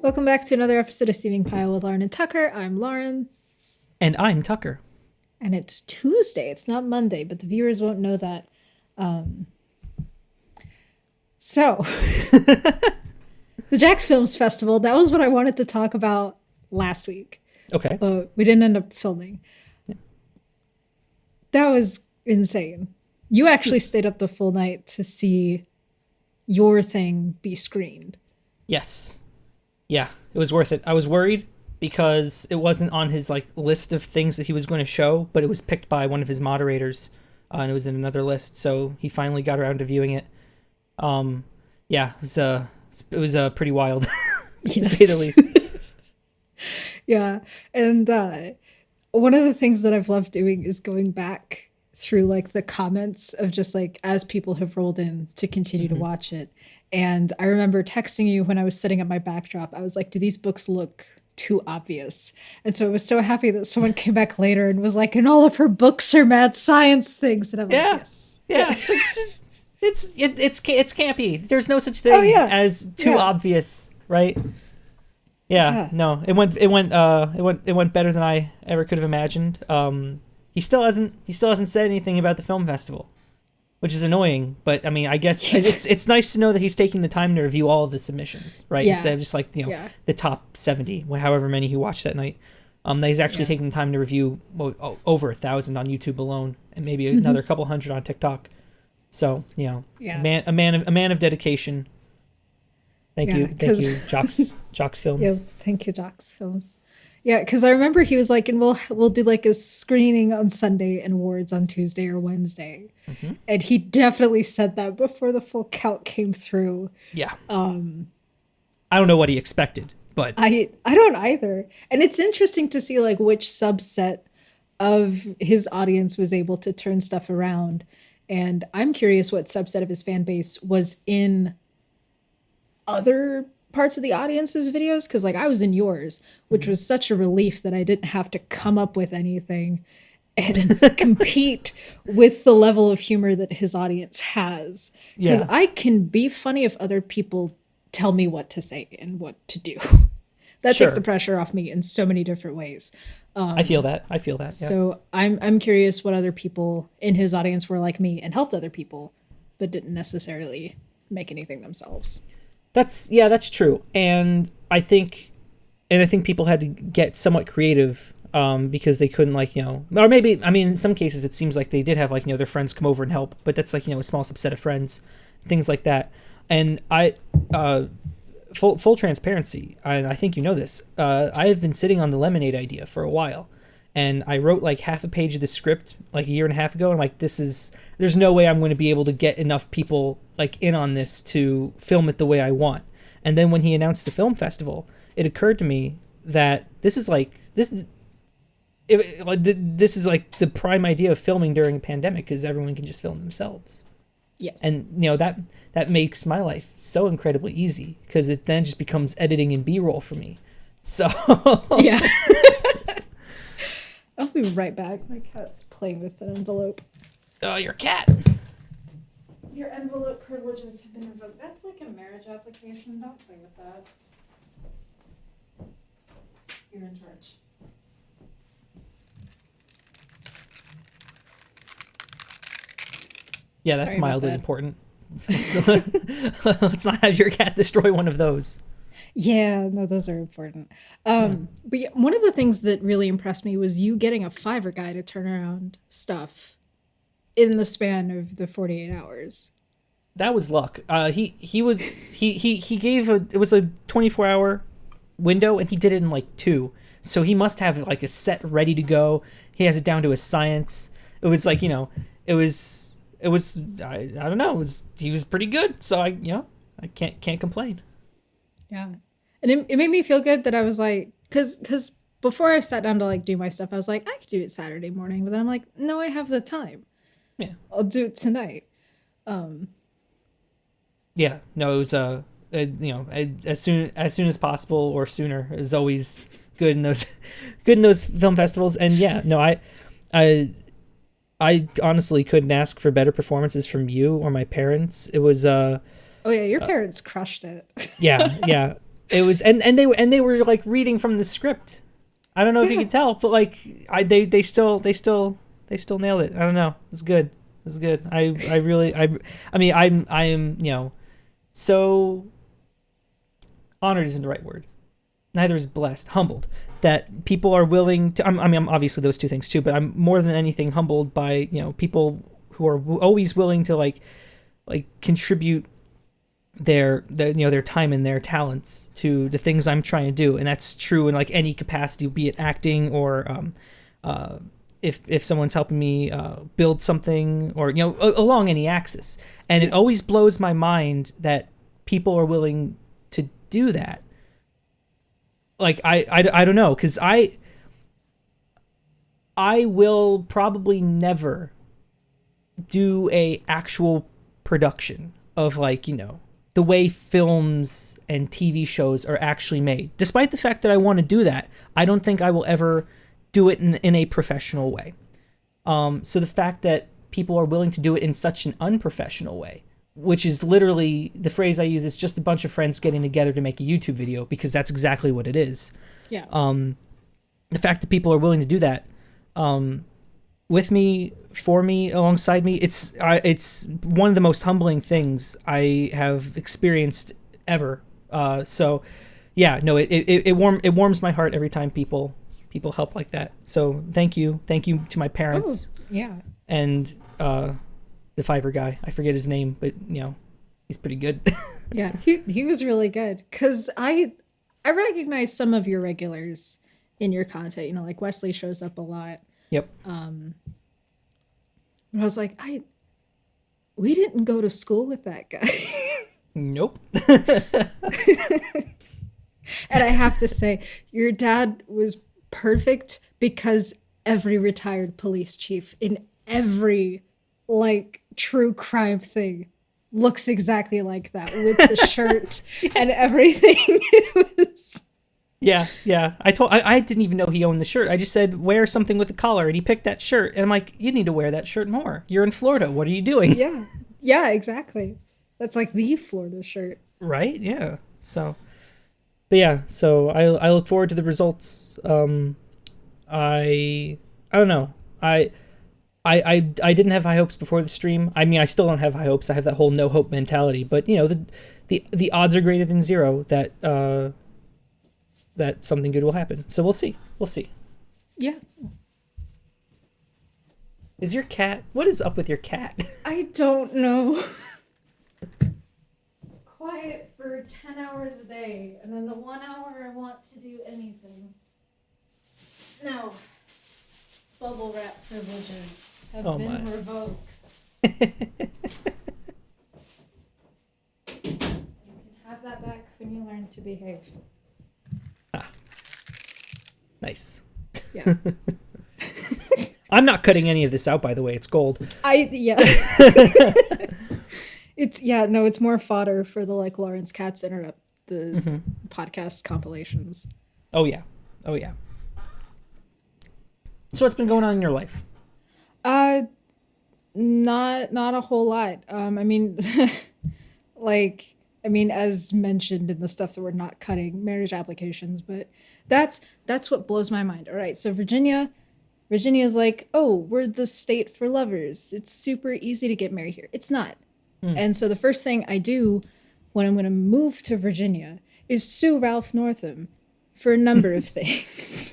Welcome back to another episode of Steaming Pile with Lauren and Tucker. I'm Lauren. And I'm Tucker. And it's Tuesday. It's not Monday, but the viewers won't know that. So, the Jax Films Festival, that was what I wanted to talk about last week. Okay. But we didn't end up filming. Yeah. That was insane. You actually stayed up the full night to see your thing be screened. Yes. Yeah, it was worth it. I was worried because it wasn't on his list of things that he was going to show, but it was picked by one of his moderators, and it was in another list. So he finally got around to viewing it. Yeah, it was pretty wild, to say the least. Yeah, and one of the things that I've loved doing is going back through the comments of just as people have rolled in to continue to watch it. And I remember texting you when I was setting up my backdrop. I was like, do these books look too obvious? And so I was so happy that someone came back later and was like, and all of her books are mad science things. And I'm like, yes. Yeah. It's campy. There's no such thing as too obvious, right? Yeah. No, it went better than I ever could have imagined. He still hasn't said anything about the film festival, which is annoying. But I mean, I guess it's nice to know that he's taking the time to review all of the submissions, right? Yeah. Instead of just the top 70, however many he watched that night. That he's actually taking the time to review over 1,000 on YouTube alone, and maybe another couple hundred on TikTok. So a man of dedication. Thank you, Jox Films. Yes, thank you, Jox Films. Yeah, because I remember he was like, and we'll do a screening on Sunday and awards on Tuesday or Wednesday. Mm-hmm. And he definitely said that before the full count came through. Yeah. I don't know what he expected, but I don't either. And it's interesting to see which subset of his audience was able to turn stuff around. And I'm curious what subset of his fan base was in other parts of the audience's videos, because I was in yours, which was such a relief that I didn't have to come up with anything and compete with the level of humor that his audience has. Because I can be funny if other people tell me what to say and what to do. That takes the pressure off me in so many different ways. I feel that. Yeah. So I'm curious what other people in his audience were like me and helped other people, but didn't necessarily make anything themselves. That's true. And I think people had to get somewhat creative because they couldn't or maybe, I mean, in some cases it seems like they did have their friends come over and help, but that's a small subset of friends, things like that. And I full transparency, I think you know this, I have been sitting on the lemonade idea for a while. And I wrote half a page of the script a year and a half ago. And there's no way I'm going to be able to get enough people in on this to film it the way I want. And then when he announced the film festival, it occurred to me that this is the prime idea of filming during a pandemic, because everyone can just film themselves. Yes. And that makes my life so incredibly easy, because it then just becomes editing and B-roll for me. So yeah. I'll be right back. My cat's playing with an envelope. Oh, your cat. Your envelope privileges have been revoked. That's a marriage application. Don't play with that. You're in charge. Yeah, that's mildly important. Let's not have your cat destroy one of those. Yeah, no, those are important. But one of the things that really impressed me was you getting a Fiverr guy to turn around stuff in the span of the 48 hours. That was luck. He gave it was a 24-hour window, and he did it in 2. So he must have a set ready to go. He has it down to a science. It was I don't know. He was pretty good. So I can't complain. Yeah. And it made me feel good that I was because before I sat down to do my stuff, I was I could do it Saturday morning, but then I'm no, I have the time. Yeah. I'll do it tonight. Yeah, no, it was as soon as possible or sooner is always good in those film festivals. And yeah, no, I honestly couldn't ask for better performances from you or my parents. It was oh yeah, your parents crushed it. yeah. It was, and they were like reading from the script. I don't know if you Yeah. can tell, but like they still nailed it. I don't know. It's good. It's good. I really I mean I'm so honored isn't the right word. Neither is blessed. Humbled that people are willing to. I'm obviously those two things too, but I'm more than anything humbled by people who are always willing to like contribute their time and their talents to the things I'm trying to do, and that's true in like any capacity, be it acting or if someone's helping me build something or along any axis. And it always blows my mind that people are willing to do that. Like I don't know, because I will probably never do a actual production of the way films and TV shows are actually made. Despite the fact that I want to do that, I don't think I will ever do it in a professional way. So the fact that people are willing to do it in such an unprofessional way, which is literally the phrase I use, is just a bunch of friends getting together to make a YouTube video, because that's exactly what it is. Yeah. The fact that people are willing to do that with me, for me, alongside me, it's one of the most humbling things I have experienced ever. So yeah, no, it warms my heart every time people help like that. So thank you to my parents. Oh, yeah. And the Fiverr guy, I forget his name, but he's pretty good. Yeah, he was really good, because I recognize some of your regulars in your content. Like Wesley shows up a lot. Yep. But I was like, we didn't go to school with that guy. Nope. And I have to say, your dad was perfect, because every retired police chief in every true crime thing looks exactly like that, with the shirt and everything. It was... Yeah. I didn't even know he owned the shirt. I just said, wear something with a collar, and he picked that shirt. And I'm like, you need to wear that shirt more. You're in Florida. What are you doing? Yeah, exactly. That's like the Florida shirt. Right? Yeah. So, but yeah, so I look forward to the results. I don't know. I didn't have high hopes before the stream. I mean, I still don't have high hopes. I have that whole no hope mentality. But the odds are greater than zero that something good will happen. So we'll see. Yeah. Is your cat? What is up with your cat? I don't know. Quiet for 10 hours a day, and then the 1 hour I want to do anything. No. Bubble wrap privileges have been revoked. You can have that back when you learn to behave. Nice. Yeah. I'm not cutting any of this out, by the way. It's gold. Yeah. It's more fodder for the Lawrence Katz interrupt the podcast compilations. Oh yeah. So what's been going on in your life? Not a whole lot. As mentioned in the stuff that we're not cutting, marriage applications, but that's what blows my mind. All right, so Virginia's like, oh, we're the state for lovers. It's super easy to get married here. It's not. And so the first thing I do when I'm going to move to Virginia is sue Ralph Northam for a number of things.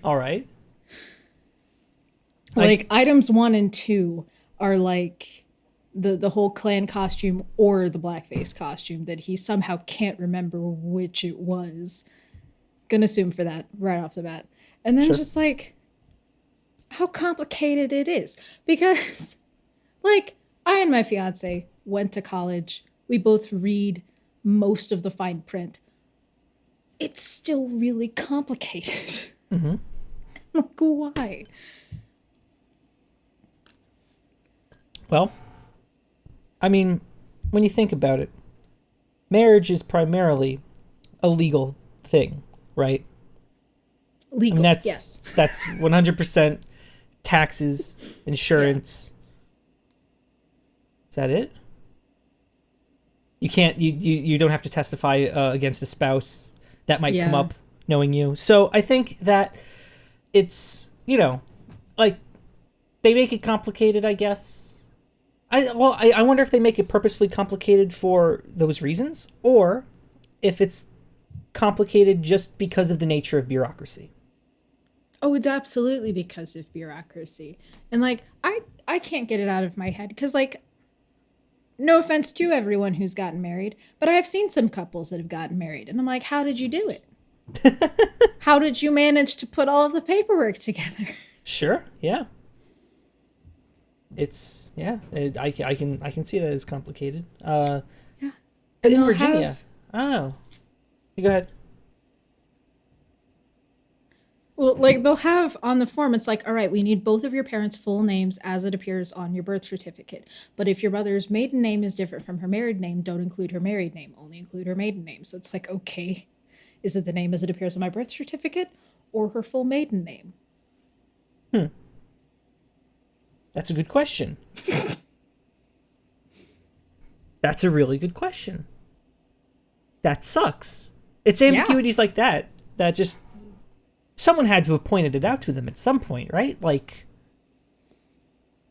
All right. Items 1 and 2 are the whole Klan costume or the blackface costume that he somehow can't remember which it was. Gonna sue him for that right off the bat. And then just how complicated it is. Because I and my fiance went to college. We both read most of the fine print. It's still really complicated. Mm-hmm. Why? Well, I mean, when you think about it, marriage is primarily a legal thing, right? Legal, yes. That's 100% taxes, insurance. Yeah. Is that it? You can't. You don't have to testify against a spouse. that might come Yeah. up knowing you. So I think that it's, like they make it complicated, I guess. I wonder if they make it purposefully complicated for those reasons, or if it's complicated just because of the nature of bureaucracy. Oh, it's absolutely because of bureaucracy. And like I can't get it out of my head cuz like no offense to everyone who's gotten married, but I have seen some couples that have gotten married and I'm like, how did you do it? How did you manage to put all of the paperwork together? Sure, yeah. It's I can see that as complicated. Yeah. But And in they'll Virginia, have I don't know. You go ahead. well, like they'll have on the form, it's like, all right, we need both of your parents' full names as it appears on your birth certificate. But if your mother's maiden name is different from her married name, don't include her married name, only include her maiden name. So it's like, okay, is it the name as it appears on my birth certificate or her full maiden name? That's a good question. That's a really good question. That sucks. It's Yeah. ambiguities like that just someone had to have pointed it out to them at some point, right? Like,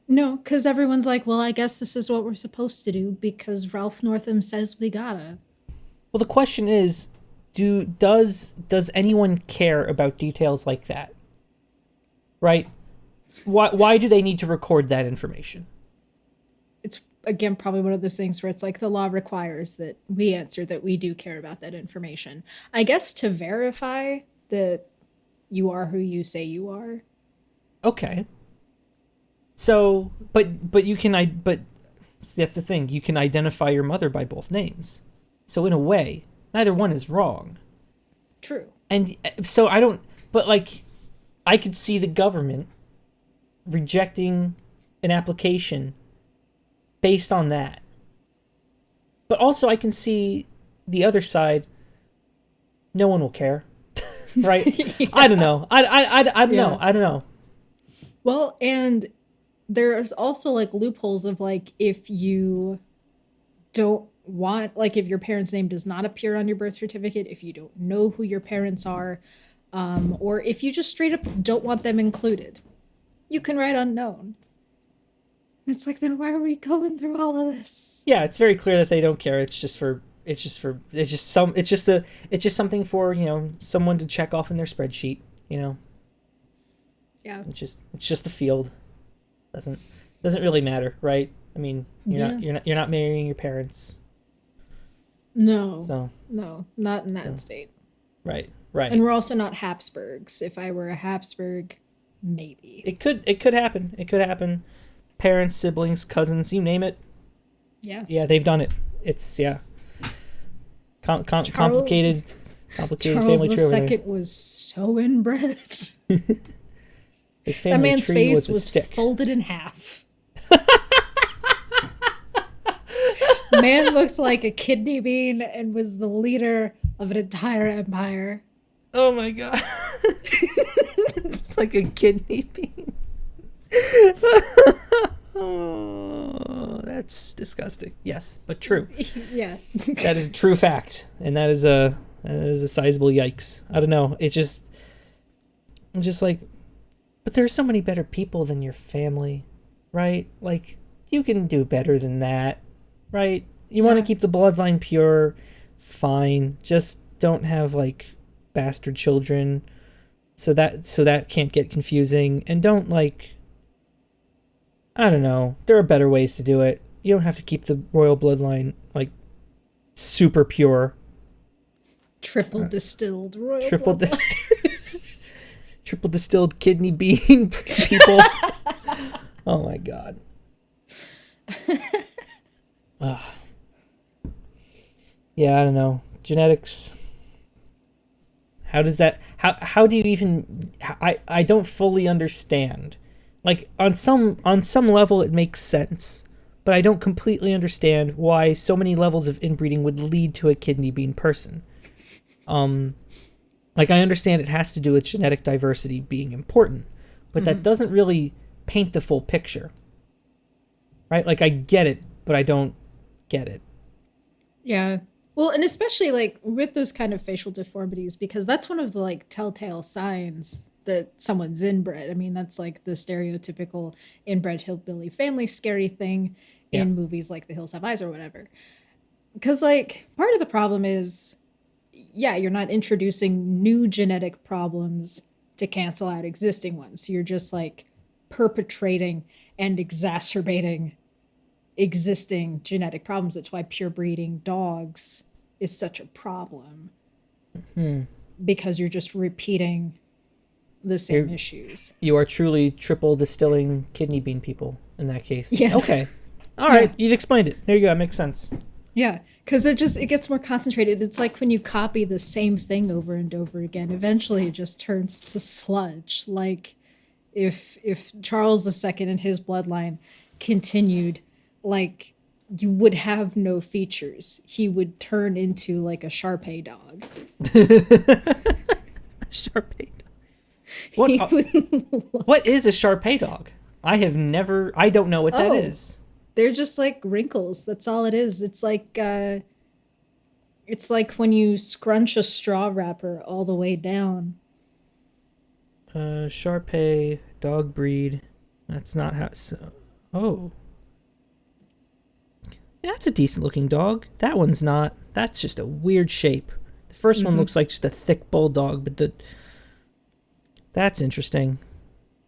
No, because everyone's like, well, I guess this is what we're supposed to do because Ralph Northam says we gotta. well, the question is, does anyone care about details like that? Right? Why do they need to record that information? It's again probably one of those things where it's like the law requires that we answer that we do care about that information. I guess to verify that you are who you say you are. Okay. So, but you can but that's the thing. You can identify your mother by both names. So in a way, neither one is wrong. True. And so I don't, but like, I could see the government rejecting an application based on that. But also I can see the other side. No one will care. Right? Yeah. I don't know. I don't know. Yeah. I don't know. Well, and there's also like loopholes of like if you don't want like if your parents' name does not appear on your birth certificate, if you don't know who your parents are, or if you just straight up don't want them included, you can write unknown. It's like then why are we going through all of this? Yeah, it's very clear that they don't care. It's just something for, someone to check off in their spreadsheet, Yeah. It's just a field. Doesn't really matter, right? I mean, you're not marrying your parents. No. So, No, not in that state. right. And we're also not Habsburgs. If I were a Habsburg, maybe. It could happen. It could happen. Parents, siblings, cousins, you name it. Yeah. Yeah, they've done it. It's complicated Charles family tree over there. II was so inbred. His That family man's tree face was a was stick. folded in half. Man looked like a kidney bean and was the leader of an entire empire. Oh my god. It's like a kidney bean. Oh, that's disgusting. Yes, but true. Yeah. That is a true fact, and that is a sizable yikes. I don't know. I'm just like, but there are so many better people than your family, right? Like, you can do better than that, right? You want to keep the bloodline pure, fine. Just don't have like bastard children, so that can't get confusing, and don't like. I don't know. There are better ways to do it. You don't have to keep the royal bloodline like super pure. Triple distilled royal Triple blood. triple distilled kidney bean people. Oh my god. Yeah, I don't know. Genetics. How does that? How do you even? I don't fully understand. Like on some level it makes sense, but I don't completely understand why so many levels of inbreeding would lead to a kidney bean person. Like I understand it has to do with genetic diversity being important, but that doesn't really paint the full picture. Right? Like I get it, but I don't get it. Yeah. Well, and especially like with those kind of facial deformities, because that's one of the like telltale signs that someone's inbred. I mean, that's like the stereotypical inbred hillbilly family scary thing Yeah. in movies like The Hills Have Eyes or whatever. Because like part of the problem is, yeah, you're not introducing new genetic problems to cancel out existing ones. So you're just like perpetrating and exacerbating existing genetic problems. That's why pure breeding dogs is such a problem Hmm. because you're just repeating the same You're, issues. you are truly triple distilling kidney bean people in that case. Yeah. Okay. All Yeah. right. You've explained it. There you go. It makes sense. Yeah. Because it gets more concentrated. It's like when you copy the same thing over and over again, eventually it just turns to sludge. Like if Charles II and his bloodline continued, like you would have no features. He would turn into like a Shar-Pei dog. Sharpei. What? He would What is a Sharpei dog? I have never. I don't know what that Oh. is. They're just like wrinkles. That's all it is. It's like when you scrunch a straw wrapper all the way down. Sharpei dog breed. That's not how. So, oh, yeah, that's a decent looking dog. That one's not. That's just a weird shape. The first one looks like just a thick bulldog, but that's interesting.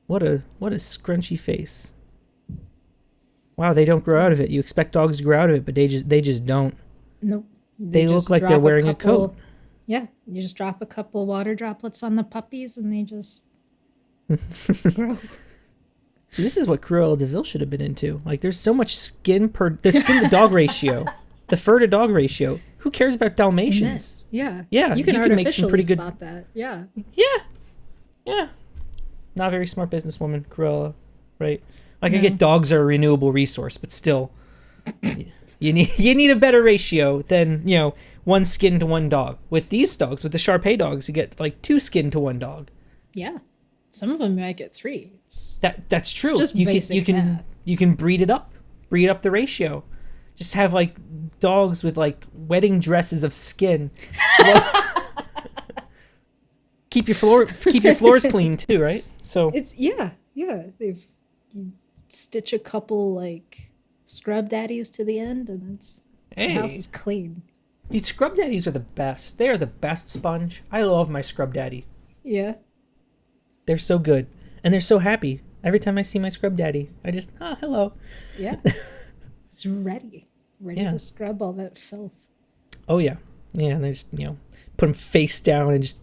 What a scrunchy face. Wow, they don't grow out of it. You expect dogs to grow out of it, but they just don't. Nope. They look just like they're drop wearing a coat. Yeah, you just drop a couple water droplets on the puppies and they just grow. So this is what Cruella de Vil should have been into. Like, there's so much skin per the skin to dog ratio, the fur to dog ratio. Who cares about Dalmatians? Immense. Yeah. Yeah, You can you can make some artificially pretty good- spot that. Yeah. Yeah, yeah. Not a very smart businesswoman, Cruella, right? Like, I No. get dogs are a renewable resource, but still, you need a better ratio than one skin to one dog. With these dogs, with the Shar-Pei dogs, you get like 2 skin to 1 dog. Yeah. Some of them might get 3. That's true. just you basic can math. you can breed up the ratio. Just have like dogs with like wedding dresses of skin. keep your floors clean too, right? So It's yeah. They've you stitch a couple like scrub daddies to the end and the house hey, is clean. dude, scrub daddies are the best. They are the best sponge. I love my scrub daddy. Yeah. They're so good and they're so happy. Every time I see my scrub daddy, I just hello. Yeah. It's ready. Ready Yeah. to scrub all that filth. Oh yeah, and they just put him face down and just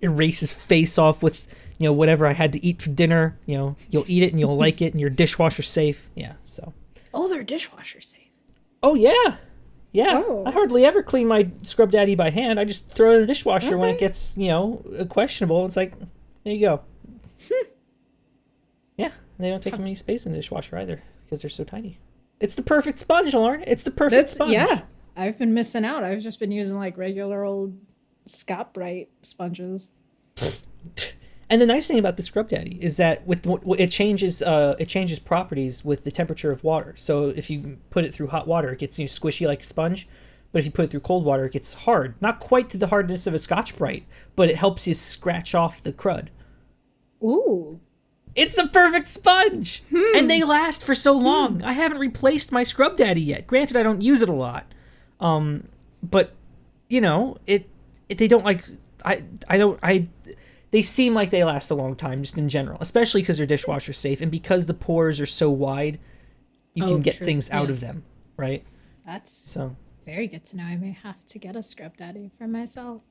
erase his face off with whatever I had to eat for dinner. You'll eat it and you'll like it and your dishwasher safe. Yeah. So. Oh, they're dishwasher safe. Oh yeah, yeah. Oh. I hardly ever clean my scrub daddy by hand. I just throw it in the dishwasher when it Okay. gets questionable. It's like there you go. Yeah, they don't take any space in the dishwasher either because they're so tiny. It's the perfect sponge, Lauren. It's the perfect sponge. Yeah. I've been missing out. I've just been using like regular old Scott Brite sponges. And the nice thing about the scrub daddy is that it changes properties with the temperature of water. So if you put it through hot water, it gets squishy like a sponge. But if you put it through cold water, it gets hard. Not quite to the hardness of a Scotch Brite, but it helps you scratch off the crud. Ooh. It's the perfect sponge, and they last for so long. I haven't replaced my scrub daddy yet. Granted, I don't use it a lot, but they don't like they seem like they last a long time just in general, especially because they're dishwasher safe and because the pores are so wide, you can get true. things out Yeah. of them, right? That's So very good to know. I may have to get a scrub daddy for myself.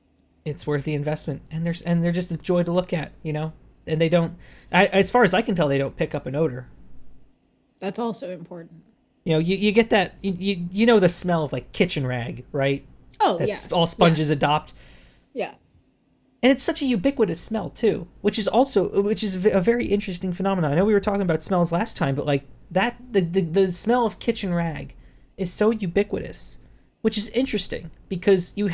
it's worth the investment, and they're just a joy to look at, and they don't. As far as I can tell, they don't pick up an odor. That's also important. You get that you know the smell of like kitchen rag, right? Oh, That's yeah. all sponges adopt. Yeah. And it's such a ubiquitous smell too, which is a very interesting phenomenon. I know we were talking about smells last time, but like that the smell of kitchen rag is so ubiquitous, which is interesting because you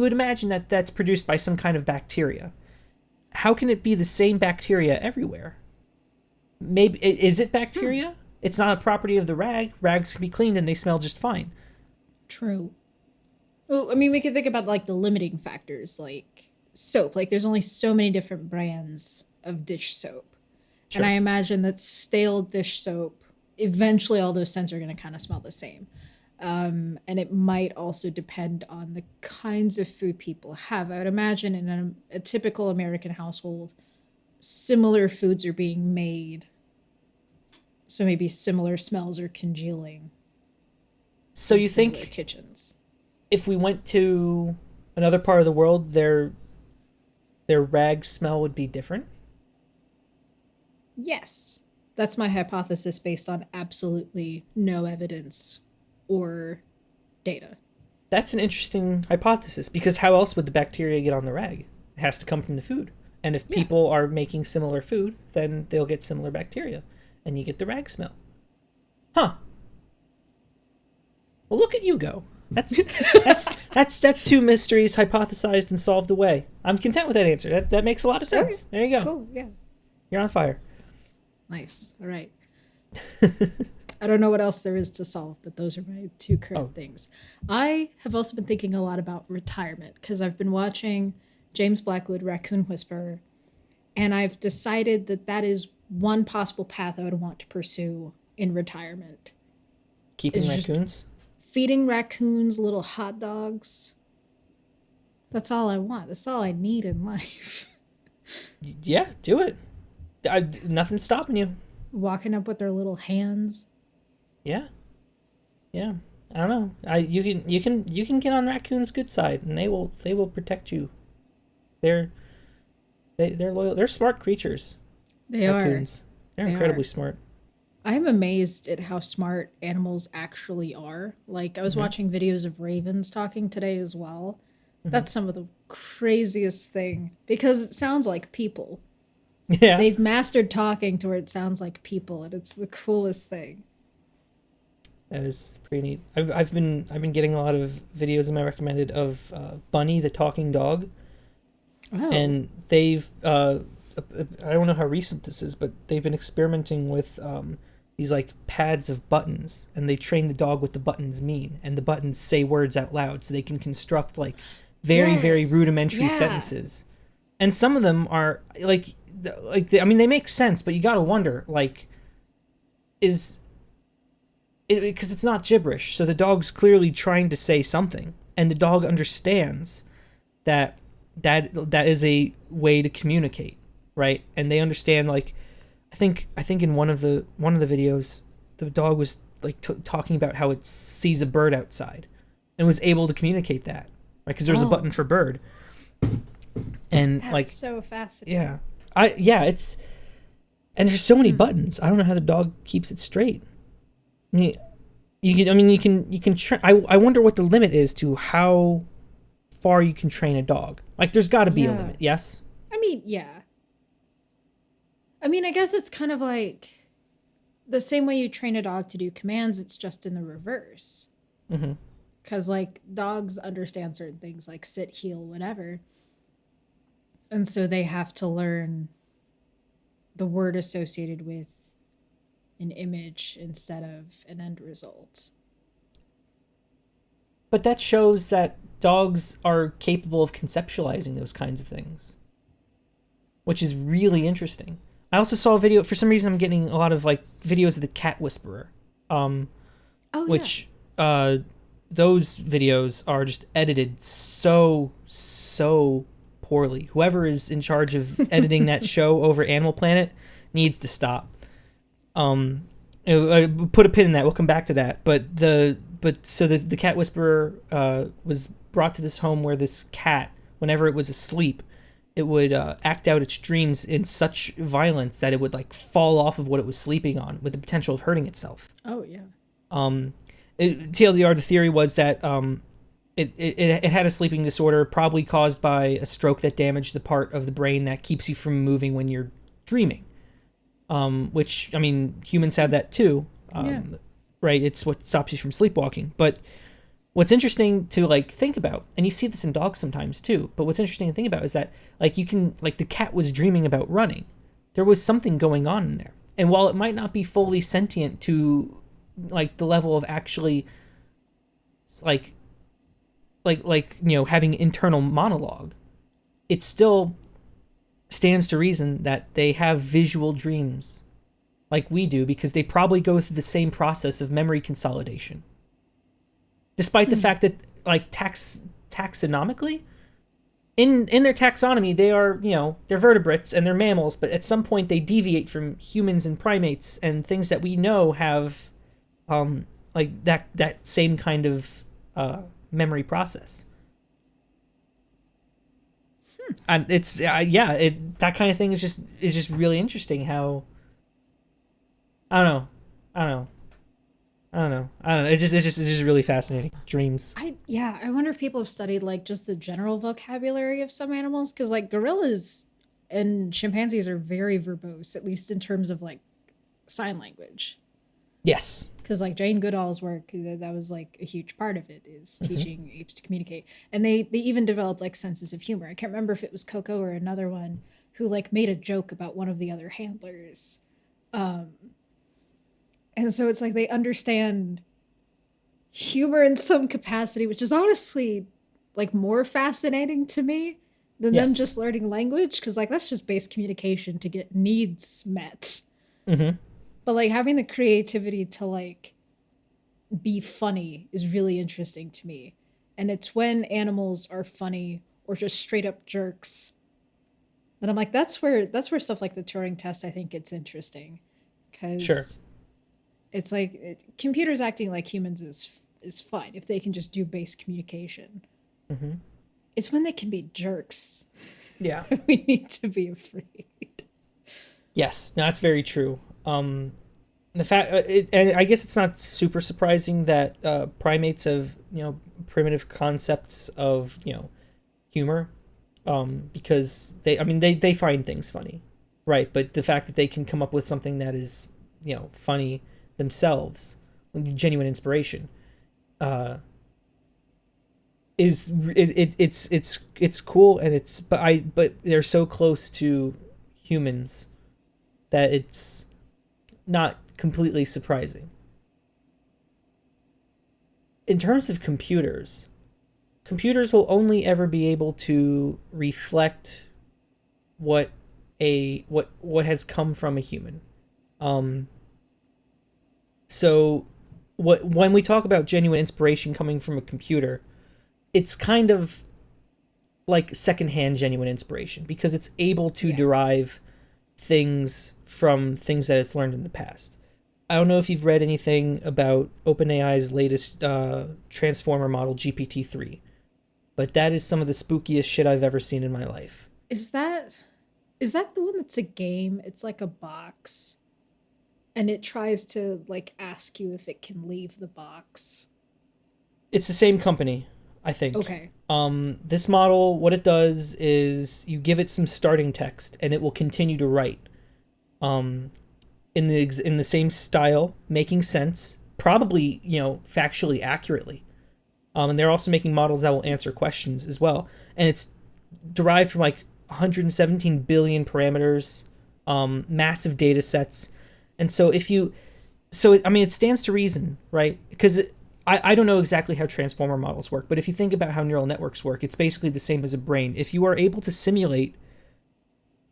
would imagine that that's produced by some kind of bacteria. How can it be the same bacteria everywhere? Maybe is it bacteria? It's not a property of the rag. Rags can be cleaned and they smell just fine. True. Well, I mean, we could think about like the limiting factors, like soap. Like, there's only so many different brands of dish soap, and I Sure. imagine that stale dish soap, eventually, all those scents are going to kind of smell the same. And it might also depend on the kinds of food people have. I would imagine in a typical American household, similar foods are being made, so maybe similar smells are congealing So in you similar think kitchens. if we went to another part of the world, their rag smell would be different? Yes. That's my hypothesis based on absolutely no evidence or data. That's an interesting hypothesis because how else would the bacteria get on the rag? It has to come from the food. And if Yeah. people are making similar food, then they'll get similar bacteria and you get the rag smell. Huh. Well, look at you go. That's two mysteries hypothesized and solved away. I'm content with that answer. That makes a lot of Okay. sense. There you go. Cool. Yeah. You're on fire. Nice. All right. I don't know what else there is to solve, but those are my two Oh, current things. I have also been thinking a lot about retirement because I've been watching James Blackwood, Raccoon Whisperer, and I've decided that that is one possible path I would want to pursue in retirement. keeping Is just raccoons? feeding raccoons little hot dogs. That's all I want. That's all I need in life. Yeah, do it. Nothing's stopping you. Walking up with their little hands. Yeah, yeah. I don't know. You can get on raccoons' good side, and they will protect you. They're they're loyal. They're smart creatures. They are. Raccoons. They're They incredibly are. smart. I'm amazed at how smart animals actually are. Like, I was Hmm. watching videos of ravens talking today as well. Hmm. That's some of the craziest thing because it sounds like people. Yeah, They've mastered talking to where it sounds like people, and it's the coolest thing. that is pretty neat. I've been getting a lot of videos in my recommended of Bunny the talking dog, Oh. and they've I don't know how recent this is, but they've been experimenting with these like pads of buttons, and they train the dog what the buttons mean, and the buttons say words out loud, so they can construct like very Yes. rudimentary Yeah. sentences. And some of them are I mean they make sense, but you gotta wonder like is it because it's not gibberish, so the dog's clearly trying to say something, and the dog understands that that is a way to communicate, right? And they understand like I think in one of the videos the dog was like talking about how it sees a bird outside and was able to communicate that, right? Because there's a Oh, button for bird, and that's like so fascinating. yeah, it's and there's so many Hmm. buttons. I don't know how the dog keeps it straight. I mean, you can I wonder what the limit is to how far you can train a dog. Like there's got to be a Yeah. limit. Yes. I mean, yeah. I mean, I guess it's kind of like the same way you train a dog to do commands, it's just in the reverse. Mhm. Because, like, dogs understand certain things like sit, heel, whatever. And so they have to learn the word associated with an image instead of an end result. But that shows that dogs are capable of conceptualizing those kinds of things, which is really interesting. I also saw a video. For some reason, I'm getting a lot of like videos of the cat whisperer, um, Oh, yeah. which those videos are just edited so poorly. Whoever is in charge of editing that show over Animal Planet needs to stop. I put a pin in that. We'll come back to that. But the cat whisperer was brought to this home where this cat, whenever it was asleep, it would act out its dreams in such violence that it would like fall off of what it was sleeping on, with the potential of hurting itself. Oh, yeah. Um, TLDR, the theory was that it had a sleeping disorder, probably caused by a stroke that damaged the part of the brain that keeps you from moving when you're dreaming. Which, I mean, humans have that too. Yeah. Right? It's what stops you from sleepwalking. But what's interesting to like think about, and you see this in dogs sometimes too, but what's interesting to think about is that like you can like the cat was dreaming about running. There was something going on in there. And while it might not be fully sentient to like the level of actually like having internal monologue, it still stands to reason that they have visual dreams like we do, because they probably go through the same process of memory consolidation. Despite the fact that, like, taxonomically, in their taxonomy, they are, they're vertebrates and they're mammals, but at some point they deviate from humans and primates and things that we know have, like, that same kind of memory process. And it's that kind of thing is just really interesting. How, I don't know, I don't know, I don't know, I don't know. It's just really fascinating. Dreams. I wonder if people have studied like just the general vocabulary of some animals, because like gorillas and chimpanzees are very verbose, at least in terms of like sign language. Yes. Because like Jane Goodall's work, that was like a huge part of it, is teaching apes to communicate, and they even developed like senses of humor. I can't remember if it was Coco or another one who like made a joke about one of the other handlers, and so it's like they understand humor in some capacity, which is honestly like more fascinating to me than them Yes. just learning language, because like that's just base communication to get needs met. Mm-hmm. But like having the creativity to like be funny is really interesting to me. And it's when animals are funny or just straight up jerks that I'm like, that's where stuff like the Turing test, I think it's interesting, Sure. because it's like computers acting like humans is fine if they can just do base communication. Mm-hmm. It's when they can be jerks Yeah. that we need to be afraid. Yes. No, that's very true. The fact, and I guess it's not super surprising that primates have, primitive concepts of, humor, because they find things funny, right? But the fact that they can come up with something that is, funny themselves, genuine inspiration, it's cool, and but they're so close to humans that it's not completely surprising. In terms of computers will only ever be able to reflect what has come from a human. Um, so when we talk about genuine inspiration coming from a computer, it's kind of like secondhand genuine inspiration, because it's able to Yeah. derive things from things that it's learned in the past. I don't know if you've read anything about OpenAI's latest transformer model, GPT-3, but that is some of the spookiest shit I've ever seen in my life. Is that is that the one that's a game? It's like a box and it tries to like ask you if it can leave the box. It's the same company, I think. Okay. This model, what it does is you give it some starting text, and it will continue to write. Um, in the same style, making sense, probably factually accurately. And they're also making models that will answer questions as well, and it's derived from like 117 billion parameters, massive data sets, and so if you, it stands to reason, right? Because I don't know exactly how transformer models work, but if you think about how neural networks work, it's basically the same as a brain. If you are able to simulate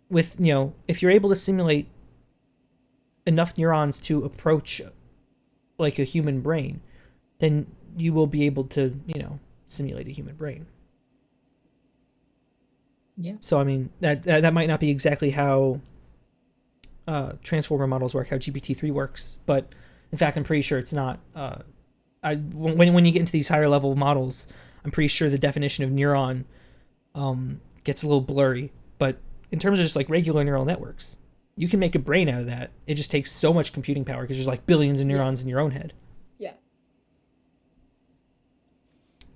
if you're able to simulate enough neurons to approach like a human brain, then you will be able to, simulate a human brain. Yeah. So I mean that might not be exactly how transformer models work, how GPT-3 works, but in fact I'm pretty sure it's not. When you get into these higher level models, I'm pretty sure the definition of neuron gets a little blurry. But in terms of just like regular neural networks, you can make a brain out of that. It just takes so much computing power because there's like billions of neurons in your own head. Yeah.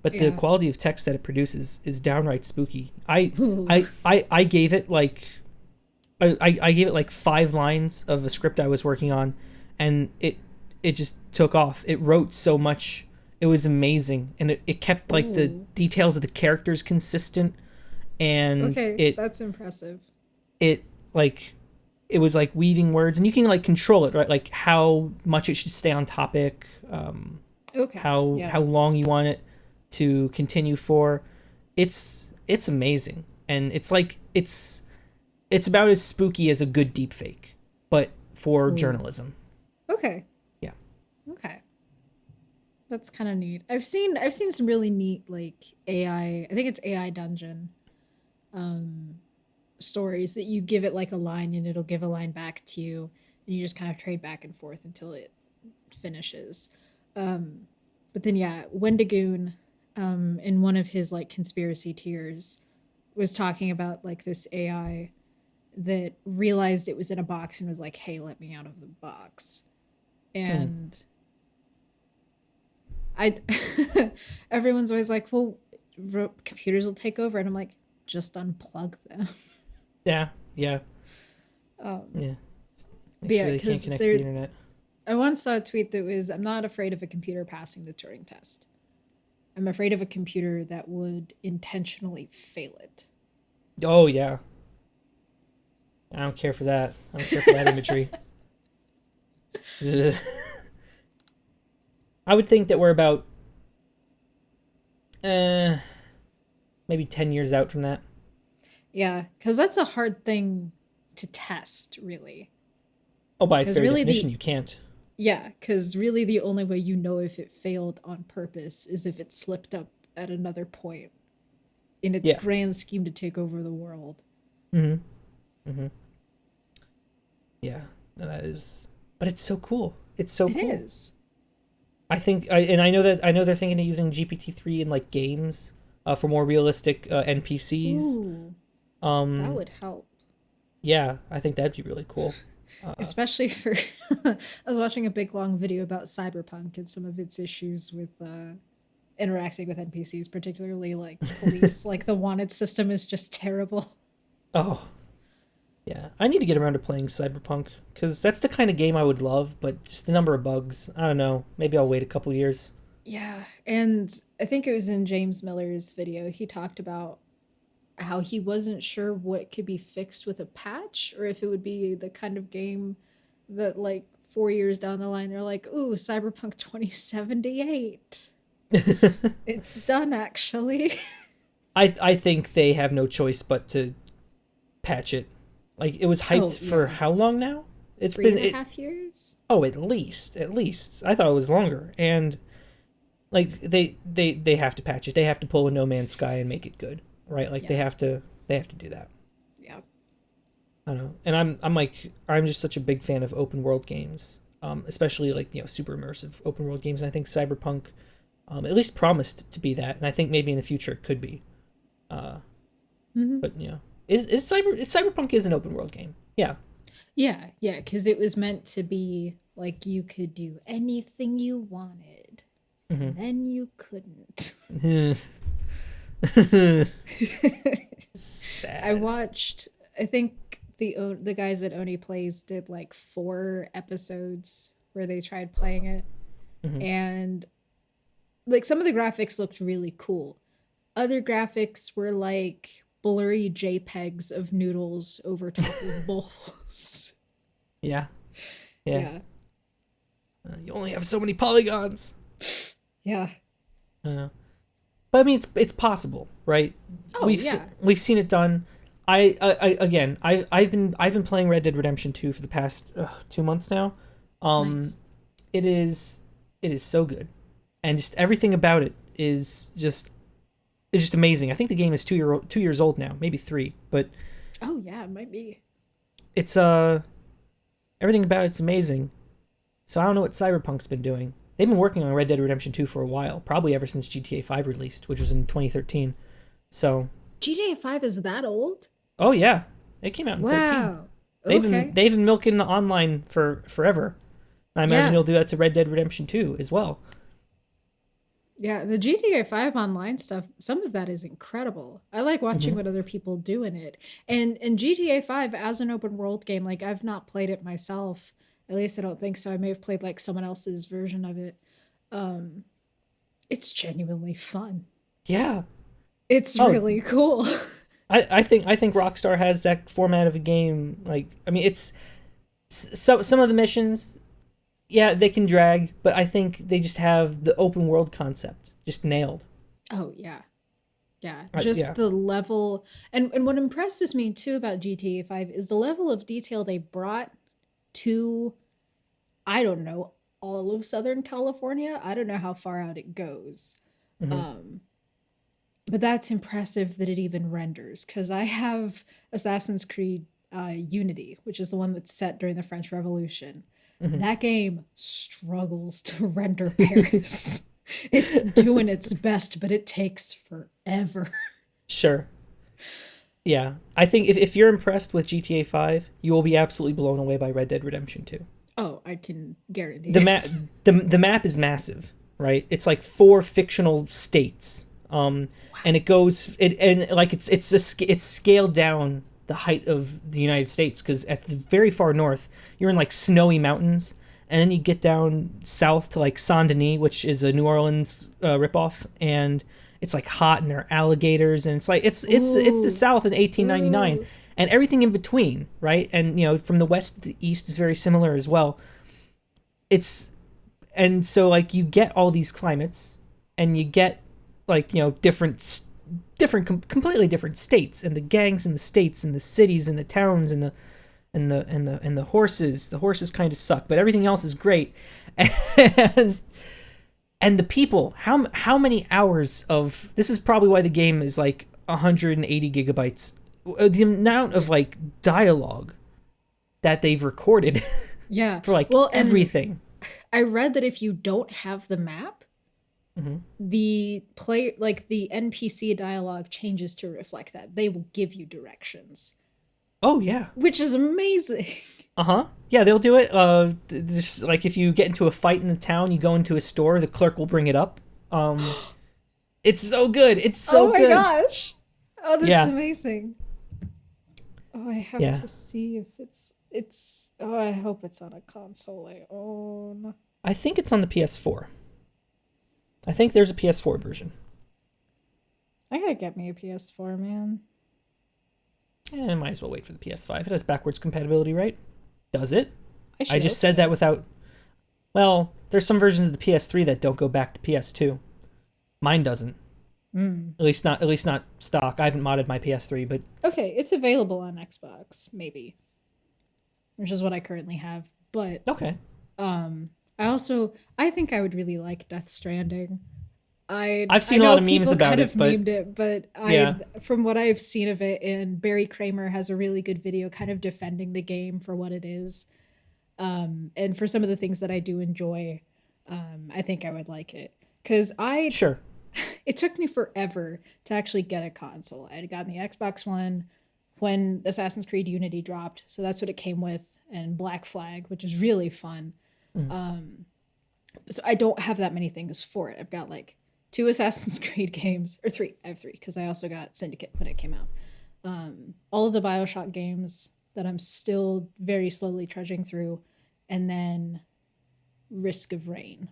But the Yeah. quality of text that it produces is downright spooky. I Ooh. I gave it like I gave it like 5 lines of a script I was working on, and it just took off. It wrote so much. It was amazing, and it kept like the Ooh. details of the characters consistent, and Okay, it that's impressive. it like it was like weaving words, and you can like control it, right? Like how much it should stay on topic, Okay. how Yeah. how long you want it to continue for. It's amazing, and it's like it's about as spooky as a good deepfake, but for Ooh. journalism. Okay. Yeah. Okay. That's kind of neat. I've seen some really neat like I think it's AI dungeon um stories that you give it like a line and it'll give a line back to you and you just kind of trade back and forth until it finishes. Um but then yeah, Wendigoon in one of his like conspiracy tiers was talking about like this AI that realized it was in a box and was like, "Hey, let me out of the box." Hmm. And I everyone's always like, "Well, computers will take over." And I'm like, "Just unplug them." Yeah. Yeah. Um Yeah. Make but sure yeah, they can't cuz connect to the there internet. I once saw a tweet that was, "I'm not afraid of a computer passing the Turing test. I'm afraid of a computer that would intentionally fail it." Oh yeah. I don't care for that. I don't care for that imagery. Ugh. I would think that we're about uh maybe 10 years out from that. Yeah, cuz that's a hard thing to test, really. Oh, by its Cuz very really definition, the you can't. Yeah, cuz really the only way you know if it failed on purpose is if it slipped up at another point in its Yeah. grand scheme to take over the world. Mhm. Mhm. Yeah. No, that is but it's so cool. It's so It cool. is. I know that I know they're thinking of using GPT-3 in like games for more realistic NPCs. Ooh, that Um would help. yeah, I think that'd be really cool. Especially for I was watching a big long video about cyberpunk and some of its issues with interacting with NPCs, particularly like police. Like the wanted system is just terrible. Oh, yeah. I need to get around to playing Cyberpunk cuz that's the kind of game I would love, but just the number of bugs. I don't know. Maybe I'll wait a couple years. Yeah, and I think it was in James Miller's video. He talked about how he wasn't sure what could be fixed with a patch or if it would be the kind of game that like 4 years down the line they're like, "Ooh, Cyberpunk 2078. It's done actually." I think they have no choice but to patch it. Like it was hyped Oh, for yeah. how long now? It's Three been and a it. half years? Oh, at least. I thought it was longer. And like they have to patch it. They have to pull a No Man's Sky and make it good, right? Like Yeah. they have to do that. Yeah. I don't know. And I'm like I'm just such a big fan of open world games, especially like super immersive open world games. And I think Cyberpunk, at least promised to be that, and I think maybe in the future it could be. Uh, Hmm. but Cyberpunk is an open world game. Yeah. Yeah, yeah, because it was meant to be like you could do anything you wanted, and then you couldn't. Mm-hmm. I Sad. watched. I think the guys at Oni Plays did like 4 episodes where they tried playing it, Hmm. and like some of the graphics looked really cool. Other graphics were like blurry JPEGs of noodles over top of bowls. Yeah. Yeah. Yeah, You only have so many polygons. yeah. Uh, but I mean, it's possible, right? Oh yeah, We've seen it done. I've been playing Red Dead Redemption 2 for the past 2 months now. Um, nice. it is so good, and just everything about it is just amazing. I think the game is 2 years old now, maybe three, but Oh yeah, it might be. it's everything about it's amazing. So I don't know what Cyberpunk's been doing. They've been working on Red Dead Redemption 2 for a while, probably ever since GTA 5 released, which was in 2013. So, GTA 5 is that old? oh yeah, it came out in 13. Wow. Okay. They've been milking the online for forever. I imagine Yeah. they'll do that to Red Dead Redemption 2 as well. Yeah, the GTA 5 online stuff, some of that is incredible. I like watching Hmm. what other people do in it. And GTA 5 as an open world game, like I've not played it myself. At least I don't think so. I may have played like someone else's version of it. Um it's genuinely fun. Yeah. It's Oh, really cool. I think Rockstar has that format of a game. Like, I mean, it's some of the missions, yeah, they can drag, but I think they just have the open world concept just nailed. Oh yeah. Yeah, Yeah. just the level, and what impresses me too about GTA 5 is the level of detail they brought to, I don't know, all of Southern California. I don't know how far out it goes. Hmm. Um but that's impressive that it even renders, cuz I have Assassin's Creed Unity, which is the one that's set during the French Revolution. Hmm. That game struggles to render Paris. It's doing its best, but it takes forever. Sure. Yeah, I think if you're impressed with GTA 5, you will be absolutely blown away by Red Dead Redemption 2. Oh, I can guarantee The map it. the map is massive, right? It's like four fictional states. And it goes it and like it's scaled down the height of the United States, cuz at the very far north, you're in like snowy mountains, and then you get down south to like Saint Denis, which is a New Orleans ripoff, and it's like hot and there are alligators, and it's like it's the Ooh. South in 1899, Ooh. and everything in between, right? And from the west to the east is very similar as well. It's and so like you get all these climates, and you get like completely different states, and the gangs and the states and the cities and the towns and the horses. The horses kind of suck, but everything else is great. and and the people, how many hours of this is probably why the game is like 180 gigabytes. The amount of like dialogue that they've recorded Yeah. for like Well, and everything. I read that if you don't have the map, Hmm. the NPC dialogue changes to reflect that. They will give you directions, Oh yeah. which is amazing. Uh-huh. Yeah, they'll do it. Just like if you get into a fight in the town, you go into a store, the clerk will bring it up. Um, it's so good. It's Oh so my good. gosh. Oh, that's Yeah. amazing. Oh, I have Yeah. to see if it's oh, I hope it's on a console I own. I think it's on the PS4. I think there's a PS4 version. I gotta get me a PS4, man. I might as well wait for the PS5. It has backwards compatibility, right? Does it? I I should just hope said that so. without. Well, there's some versions of the PS3 that don't go back to PS2. Mine doesn't. Mm. At least not stock. I haven't modded my PS3, but Okay, it's available on Xbox, maybe, which is what I currently have. But okay. I think I would really like Death Stranding. I've I seen a lot know of memes people about kind of it, but memed it, but yeah. I from what I've seen of it, and Barry Kramer has a really good video kind of defending the game for what it is. And for some of the things that I do enjoy, I think I would like it. Cause I Sure. it took me forever to actually get a console. I had gotten the Xbox One when Assassin's Creed Unity dropped, so that's what it came with, and Black Flag, which is really fun. Mm. So I don't have that many things for it. I've got like two Assassin's Creed games, or three. I have three because I also got Syndicate when it came out. All of the Bioshock games that I'm still very slowly trudging through, and then Risk of Rain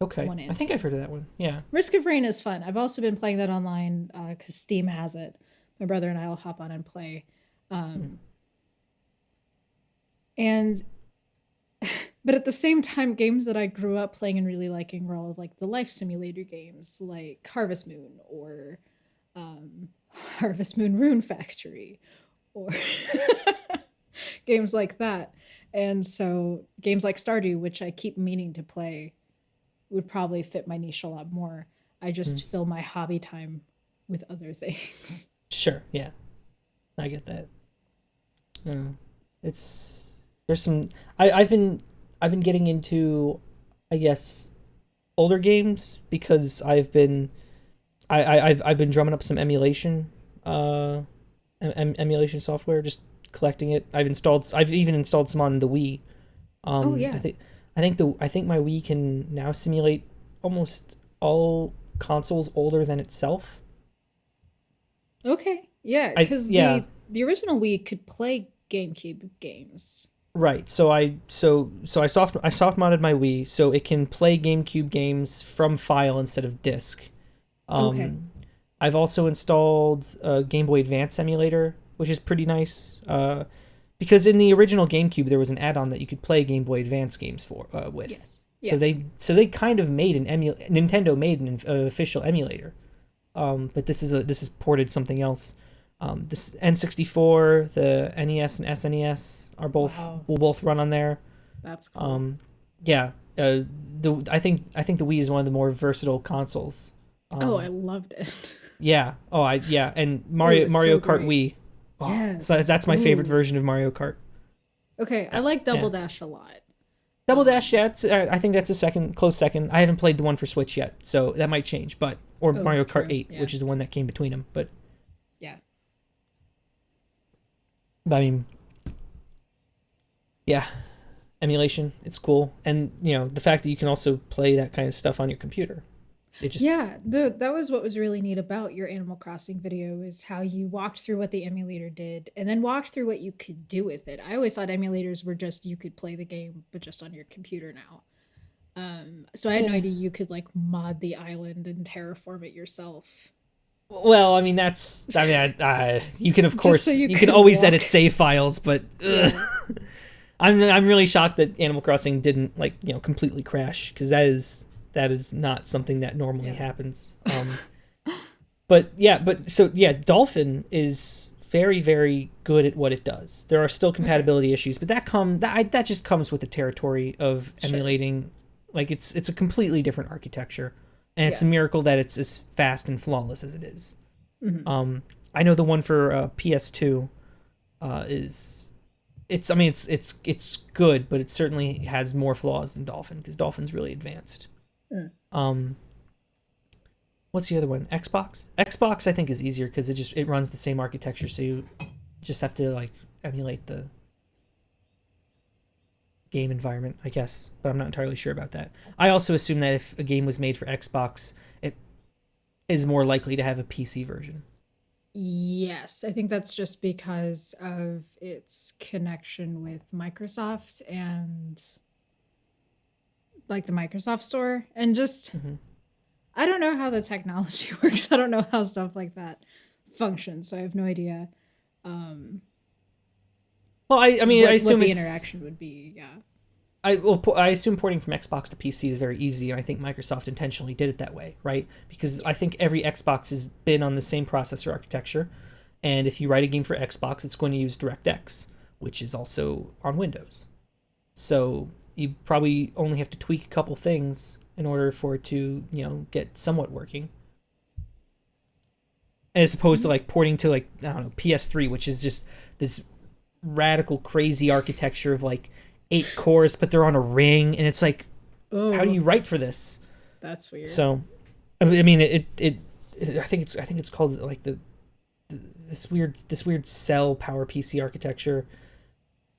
Okay. 1 I and think I've 2. heard of that one. Yeah. Risk of Rain is fun. I've also been playing that online because Steam has it. My brother and I will hop on and play. Mm. And but at the same time, games that I grew up playing and really liking were all of like the life simulator games, like Harvest Moon or um, Harvest Moon Rune Factory, or games like that. And so games like Stardew, which I keep meaning to play, would probably fit my niche a lot more. I Mm. just fill my hobby time with other things. Sure. Yeah. I get that. Yeah. It's there's some I've been getting into, I guess, older games because I've been drumming up some emulation software, just collecting it. I've even installed some on the Wii. Oh Um, I yeah. think I think my Wii can now simulate almost all consoles older than itself. Okay. Yeah, I because Yeah, the original Wii could play GameCube games. right. So I soft modded my Wii so it can play GameCube games from file instead of disc. Okay. Um, I've also installed a Game Boy Advance emulator, which is pretty nice. Because in the original GameCube there was an add-on that you could play Game Boy Advance games for with. Yes. So Yeah. they kind of made Nintendo made an official emulator. But this is ported something else. This N64, the NES and SNES are both Wow. will both run on there. That's cool. Um, yeah, the I think the Wii is one of the more versatile consoles. Oh, I Um, loved it. yeah. Oh, and It Mario was so Kart great. Wii. Oh, so Yes. that's my favorite Ooh. version of Mario Kart. Okay, I like Yeah. Double Dash a lot. Double Dash, Um, yeah, I think that's a close second. I haven't played the one for Switch yet, so that might change. But or oh, Mario Kart true. 8, Yeah. which is the one that came between them. Yeah. But I mean, yeah, emulation, it's cool, and the fact that you can also play that kind of stuff on your computer. It just Yeah, that was what was really neat about your Animal Crossing video is how you walked through what the emulator did and then walked through what you could do with it. I always thought emulators were just you could play the game but just on your computer now. So I had no eh. idea you could like mod the island and terraform it yourself. Well, I mean you can of Just so course you you can could always walk. edit save files, but Yeah. I'm really shocked that Animal Crossing didn't completely crash because that is not something that normally Yeah. happens. But yeah, Dolphin is very very good at what it does. There are still Okay. compatibility issues, but that just comes with the territory of Sure. emulating. Like it's a completely different architecture, and it's a Yeah. miracle that it's as fast and flawless as it is. Hmm. Um, I know the one for PS2 is I mean it's good, but it certainly has more flaws than Dolphin because Dolphin's really advanced. Mm. Um, what's the other one? Xbox. Xbox I think is easier because it runs the same architecture, so you just have to like emulate the game environment, I guess. But I'm not entirely sure about that. I also assume that if a game was made for Xbox, it is more likely to have a PC version. Yes, I think that's just because of its connection with Microsoft and like the Microsoft Store and just Hmm. I don't know how the technology works. I don't know how stuff like that functions, so I have no idea um Well, I mean I what assume the it's interaction would be. Yeah. I assume porting from Xbox to PC is very easy, and I think Microsoft intentionally did it that way, right? Because I Yes. think every Xbox has been on the same processor architecture, and if you write a game for Xbox, it's going to use DirectX, which is also on Windows. So you probably only have to tweak a couple things in order for it to get somewhat working, as opposed to like porting to like I don't know PS3, which is just this radical crazy architecture of like 8 cores, but they're on a ring, and it's like, how do Oh, you write for this? that's weird. So, I mean, I think it's called like this weird cell power PC architecture.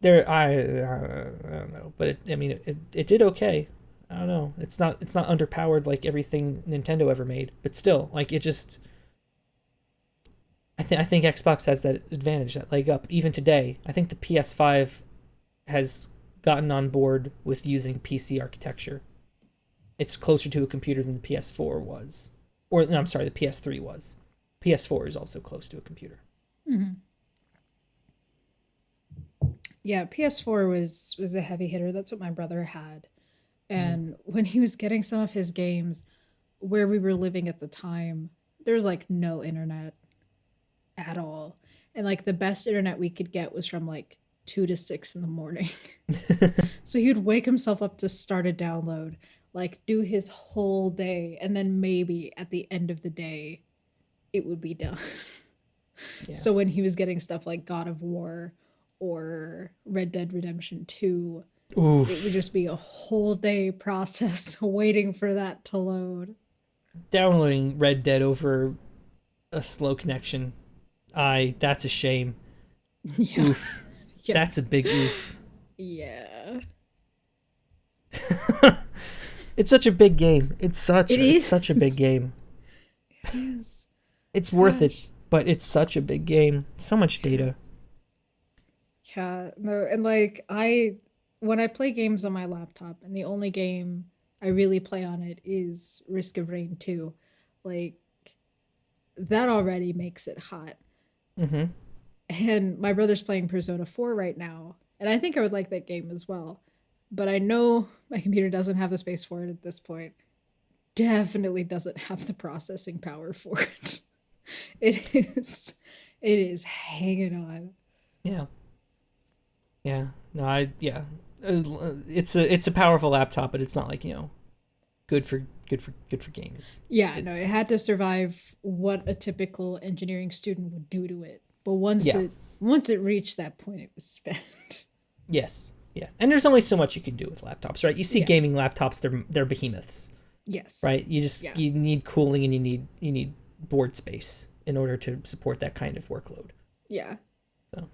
I don't know, but I mean, it did okay. I don't know. It's not underpowered like everything Nintendo ever made, but still, like it just. I think Xbox has that advantage, that leg up. Even today, I think the PS5 has gotten on board with using PC architecture. It's closer to a computer than the PS4 was, or no, I'm sorry, the PS3 was. PS4 is also close to a computer. Mhm. Yeah, PS4 was a heavy hitter. That's what my brother had. Mm. And when he was getting some of his games where we were living at the time, there was like no internet at all. And like the best internet we could get was from like 2 to 6 in the morning. So he would wake himself up to start a download, like do his whole day, and then maybe at the end of the day, it would be done. Yeah. So when he was getting stuff like God of War or Red Dead Redemption 2, it would Oof. just be a whole day process waiting for that to load. Downloading Red Dead over a slow connection. That's a shame. Yeah. Oof. Yeah. That's a big oof. Yeah. It's such a big game. It It's such a big is. game. It is. It's worth it, Gosh. but it's such a big game. So much Yeah. data. Yeah. No, and like when I play games on my laptop and the only game I really play on it is Risk of Rain 2, like that already makes it hot. Mm-hmm. And my brother's playing Persona 4 right now, and I think I would like that game as well. But I know My computer doesn't have the space for it at this point. Definitely doesn't have the processing power for it. It is it is hanging on. Yeah. Yeah. No, it's a powerful laptop, but it's not like, good for games. Yeah, no, it It's had to survive what a typical engineering student would do to it. But yeah. once it reached that point, it was spent. Yes. Yeah. And there's only so much you can do with laptops, right? You see Yeah. gaming laptops, they're behemoths, Yes. right? Yeah. You need cooling and you need board space in order to support that kind of workload. Yeah. So,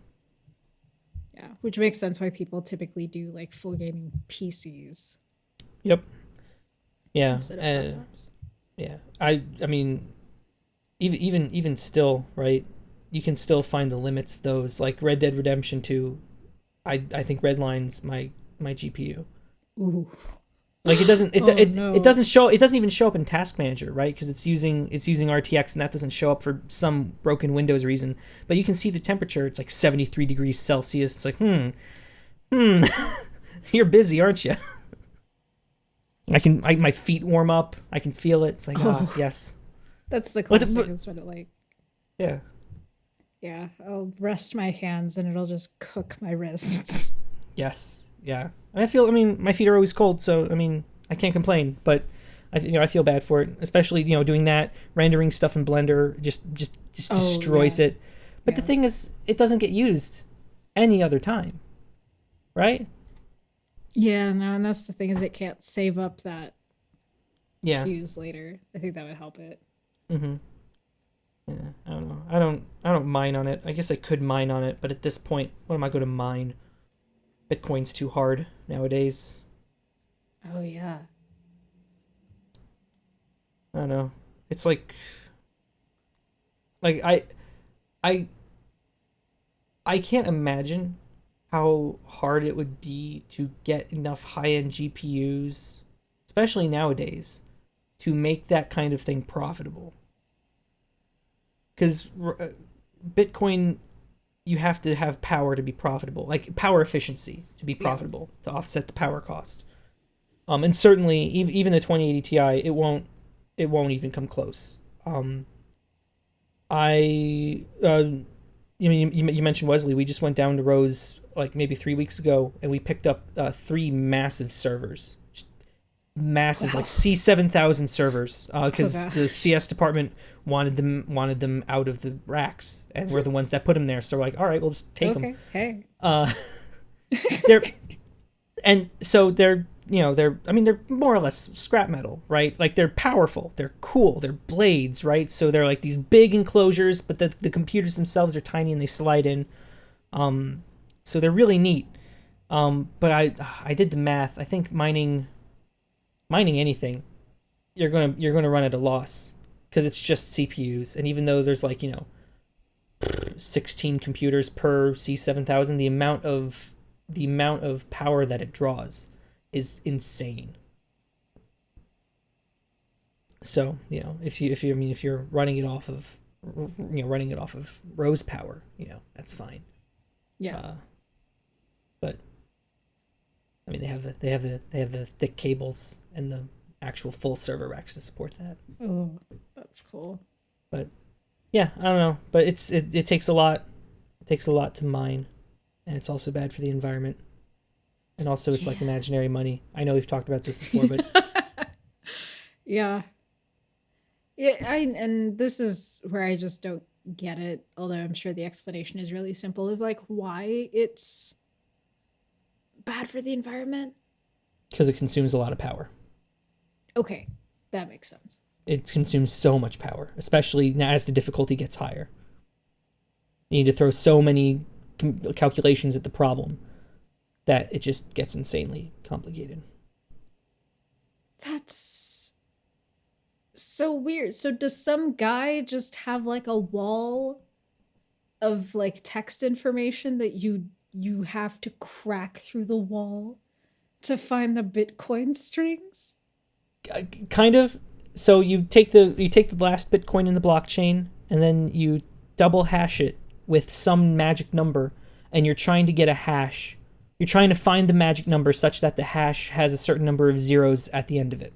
Yeah. Which makes sense why people typically do like full gaming PCs yep. Yeah. instead of laptops. Yeah. I mean, even still, right? You can still find the limits of those. Like Red Dead Redemption 2, I think redlines my GPU. Ooh. Like Oh it no. doesn't show, it doesn't even show up in Task Manager, right? Because it's using RTX, and that doesn't show up for some broken Windows reason. But you can see the temperature. It's like 73 degrees Celsius. It's like you're busy, aren't you? My feet warm up. I can feel it. It's like Oh, yes. that's the What's classic. it, That's what it like. yeah. Yeah, I'll rest my hands and it'll just cook my wrists. Yes. Yeah. I mean, my feet are always cold, so I mean, I can't complain. But I feel bad for it, especially doing that, rendering stuff in Blender just Oh destroys yeah. it. But the Yeah. thing is, it doesn't get used any other time, right? Yeah, no, and that's the thing is it can't save up that Yeah. cues later. I think that would help it. Mm-hmm. Yeah. I don't know. I don't mine on it. I guess I could mine on it, but at this point, what am I going to mine? Bitcoin's too hard nowadays. Oh yeah. I don't know. It's like I I can't imagine how hard it would be to get enough high-end GPUs, especially nowadays, to make that kind of thing profitable. Because Bitcoin, you have to have power to be profitable, like power efficiency to be Yeah. profitable to offset the power cost. And certainly, even the 2080 Ti, it won't even come close. I you mentioned Wesley. We just went down to Rose like maybe 3 weeks ago, and we picked up three massive servers, just massive Wow. like C7000 servers, Oh because the gosh. CS department wanted them out of the racks, and we're the ones that put them there. So we're like, all right, we'll just take them. Okay. Hey. Uh, they're and so they're more or less scrap metal, right? Like they're powerful, they're cool, they're blades, right? So they're like these big enclosures, but the computers themselves are tiny and they slide in. So they're really neat. But I did the math. I think mining anything, you're gonna run at a loss because it's just CPUs, and even though there's 16 computers per C7000, the amount of power that it draws is insane. So if you're running it off of rose power, that's fine. Yeah. But I mean, they have the thick cables and the actual full server racks to support that. Oh, that's cool. But yeah, I don't know. But it takes a lot. It takes a lot to mine, and it's also bad for the environment. And also, it's like Yeah. imaginary money. I know we've talked about this before, but Yeah. Yeah, and this is where I just don't get it, although I'm sure the explanation is really simple of like why it's bad for the environment. because it consumes a lot of power. Okay, that makes sense. It consumes so much power, especially now as the difficulty gets higher. You need to throw so many calculations at the problem that it just gets insanely complicated. That's so weird. So does some guy just have like a wall of like text information that you have to crack through the wall to find the Bitcoin strings? Kind of. So you take the last Bitcoin in the blockchain, and then you double hash it with some magic number, and you're trying to get a hash You're trying to find the magic number such that the hash has a certain number of zeros at the end of it.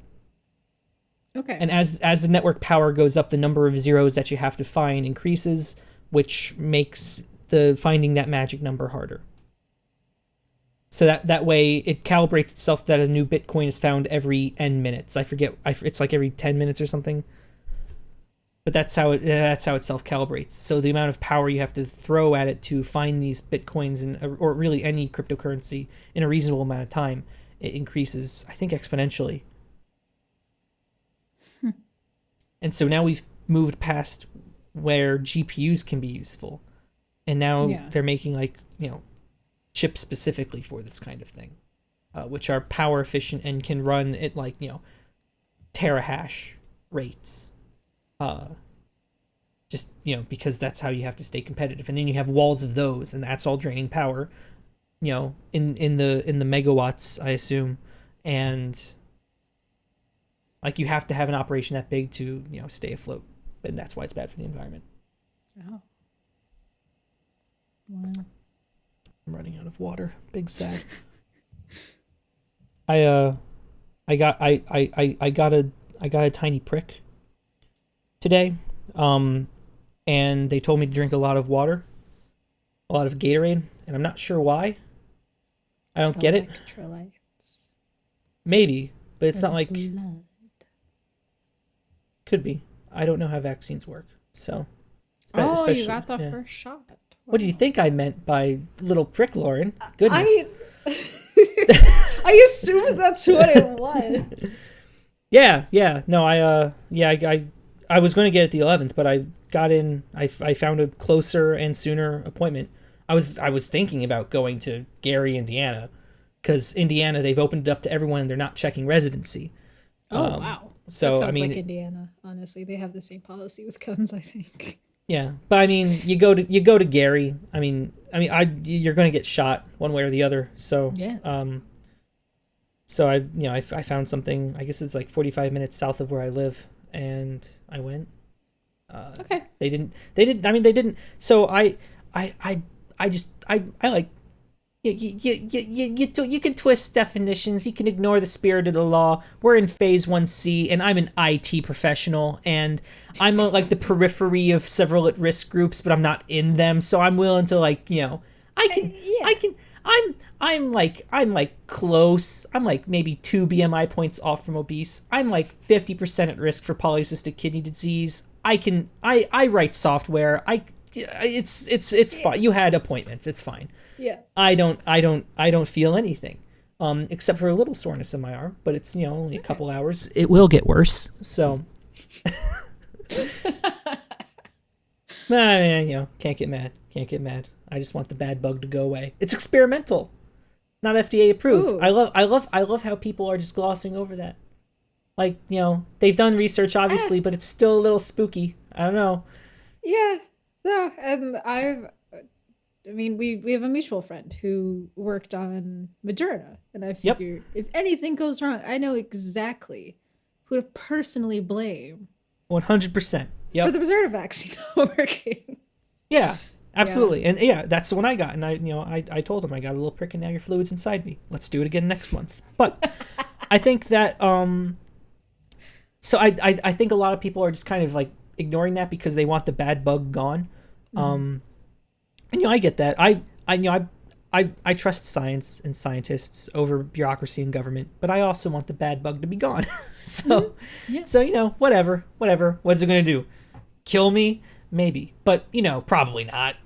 Okay. And as the network power goes up, the number of zeros that you have to find increases, which makes the finding that magic number harder. So that way it calibrates itself that a new Bitcoin is found every n minutes. I forget, it's like every 10 minutes or something. But that's how it self-calibrates. So the amount of power you have to throw at it to find these Bitcoins or really any cryptocurrency in a reasonable amount of time, it increases, I think, exponentially. And so now we've moved past where GPUs can be useful. And now they're making chips specifically for this kind of thing, which are power efficient and can run at terahash rates. Because that's how you have to stay competitive. And then you have walls of those, and that's all draining power, in the megawatts, I assume. And you have to have an operation that big to, stay afloat. And that's why it's bad for the environment. Oh. Wow. I'm running out of water. Big sad. I got a tiny prick today. And they told me to drink a lot of water, a lot of Gatorade, and I'm not sure why. I don't get it. Electrolytes. Maybe, but it's not like blood. Could be. I don't know how vaccines work, so. You got the first shot. Wow. What do you think I meant by little prick, Lauren? Goodness. I assumed that's what it was. Yeah. No, I was going to get it the 11th, but I got in. I found a closer and sooner appointment. I was thinking about going to Gary, Indiana, because Indiana, they've opened it up to everyone and they're not checking residency. Oh, wow. So that sounds like Indiana. Honestly, they have the same policy with guns, I think. Yeah, but I mean, you go to Gary. You're going to get shot one way or the other. So yeah. So I found something. I guess it's like 45 minutes south of where I live, and I went. Okay. They didn't. So I like. You can twist definitions. You can ignore the spirit of the law. We're in phase 1C, and I'm an IT professional, and I'm like the periphery of several at-risk groups, but I'm not in them. So I'm willing to I'm close. I'm like maybe 2 BMI points off from obese. I'm like 50% at risk for polycystic kidney disease. I write software. It's fine. You had appointments. It's fine. Yeah. I don't feel anything, except for a little soreness in my arm, but it's only a couple hours. It will get worse. So, can't get mad. I just want the bad bug to go away. It's experimental, not FDA approved. Ooh. I love how people are just glossing over that. Like, they've done research obviously, but it's still a little spooky. I don't know. Yeah. No, and we have a mutual friend who worked on Moderna, and I figure if anything goes wrong, I know exactly who to personally blame. 100%. Yep. For the Moderna vaccine not working. Yeah, absolutely. Yeah. And that's the one I got, and I told him I got a little prick, and now your fluid's inside me. Let's do it again next month. But I think that so I think a lot of people are just kind of like ignoring that because they want the bad bug gone. And I get that. I trust science and scientists over bureaucracy and government, but I also want the bad bug to be gone. So whatever. What's it gonna do? Kill me? Maybe, but probably not.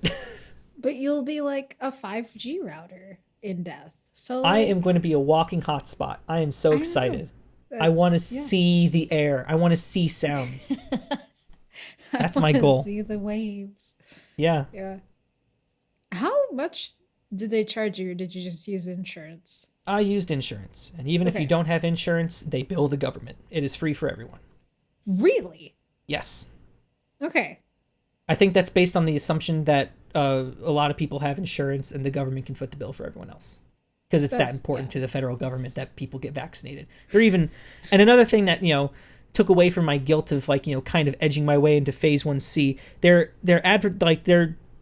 But you'll be like a 5G router in death. So I am going to be a walking hotspot. I am so excited. I want to see the air. I want to see sounds. That's my goal. See the waves. Yeah. Yeah. How much did they charge you, or did you just use insurance? I used insurance. And even if you don't have insurance, they bill the government. It is free for everyone. Really? Yes. Okay. I think that's based on the assumption that a lot of people have insurance and the government can foot the bill for everyone else. Because it's that important to the federal government that people get vaccinated. And another thing that, took away from my guilt of kind of edging my way into phase 1C, they're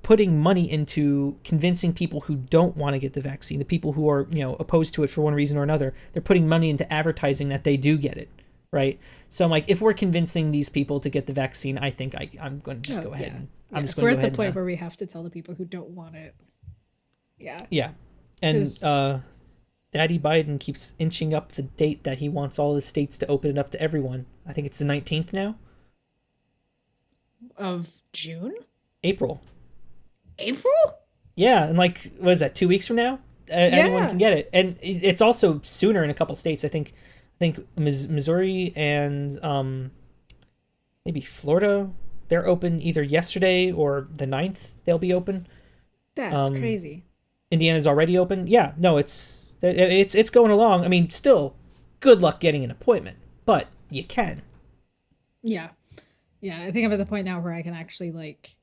putting money into convincing people who don't want to get the vaccine, the people who are, opposed to it for one reason or another. They're putting money into advertising that they do get it, right? So I'm like, if we're convincing these people to get the vaccine, I think I'm going to just go ahead and I'm just going we're to go at the ahead point where we have to tell the people who don't want it. Yeah. And Daddy Biden keeps inching up the date that he wants all the states to open it up to everyone. I think it's the 19th now. Of June? April? Yeah, and like, what is that, 2 weeks from now? Anyone can get it. And it's also sooner in a couple states. I think Missouri and maybe Florida, they're open either yesterday or the 9th they'll be open. That's crazy. Indiana's already open. Yeah, no, it's going along. I mean, still, good luck getting an appointment, but you can. Yeah. Yeah, I think I'm at the point now where I can actually like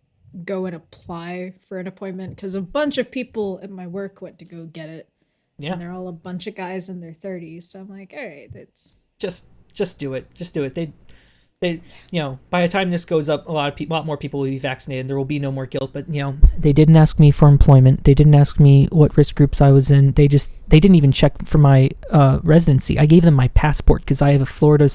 go and apply for an appointment because a bunch of people at my work went to go get it. Yeah. And they're all a bunch of guys in their 30s. So I'm like, all right, that's just do it. Just do it. They by the time this goes up, a lot more people will be vaccinated and there will be no more guilt. But, they didn't ask me for employment. They didn't ask me what risk groups I was in. They didn't even check for my residency. I gave them my passport because I have a Florida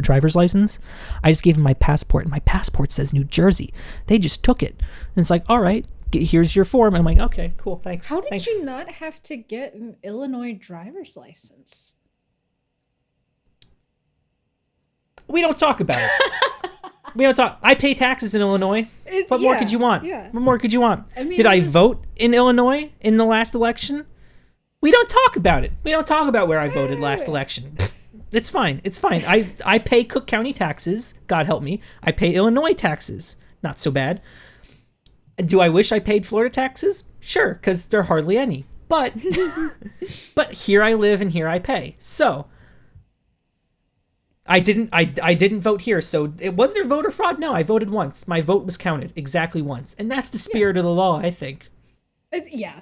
driver's license. I just gave them my passport, and my passport says New Jersey. They just took it. And it's like, all right, here's your form. And I'm like, okay, cool, thanks. How did you not have to get an Illinois driver's license? We don't talk about it. We don't talk. I pay taxes in Illinois. What more could you want? Yeah. What more could you want? I mean, did I vote in Illinois in the last election? We don't talk about it. We don't talk about where I voted last election. It's fine. It's fine. I pay Cook County taxes. God help me. I pay Illinois taxes. Not so bad. Do I wish I paid Florida taxes? Sure, because there are hardly any. But here I live and here I pay. So I didn't vote here, so it was there voter fraud? No, I voted once. My vote was counted exactly once, and that's the spirit of the law, I think. That's yeah.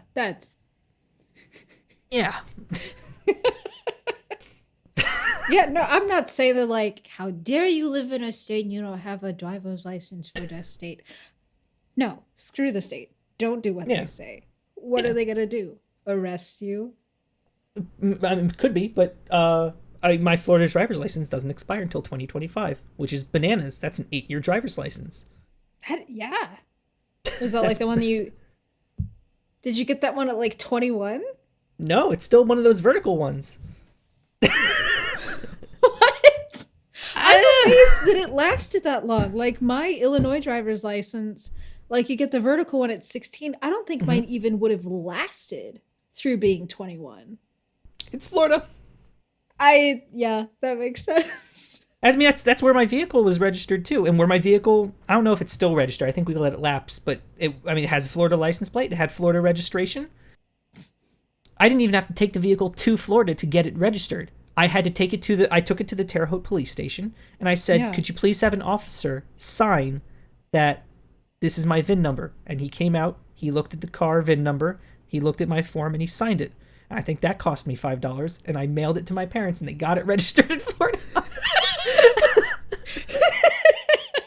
Yeah, no, I'm not saying that like, how dare you live in a state and you don't have a driver's license for that state. No, screw the state. Don't do what they say. What are they gonna do? Arrest you? I mean, could be, but my Florida driver's license doesn't expire until 2025, which is bananas. That's an 8-year driver's license. Was that like the one that you... Did you get that one at like 21? No, it's still one of those vertical ones. What? I'm amazed that it lasted that long. Like my Illinois driver's license, like you get the vertical one at 16. I don't think mine even would have lasted through being 21. It's Florida. That makes sense. I mean, that's where my vehicle was registered too, and where my vehicle, I don't know if it's still registered. I think we let it lapse, but it has a Florida license plate. It had Florida registration. I didn't even have to take the vehicle to Florida to get it registered. I had to take it I took it to the Terre Haute police station, and I said, could you please have an officer sign that this is my VIN number? And he came out, he looked at the car VIN number, he looked at my form, and he signed it. I think that cost me $5, and I mailed it to my parents, and they got it registered in Florida.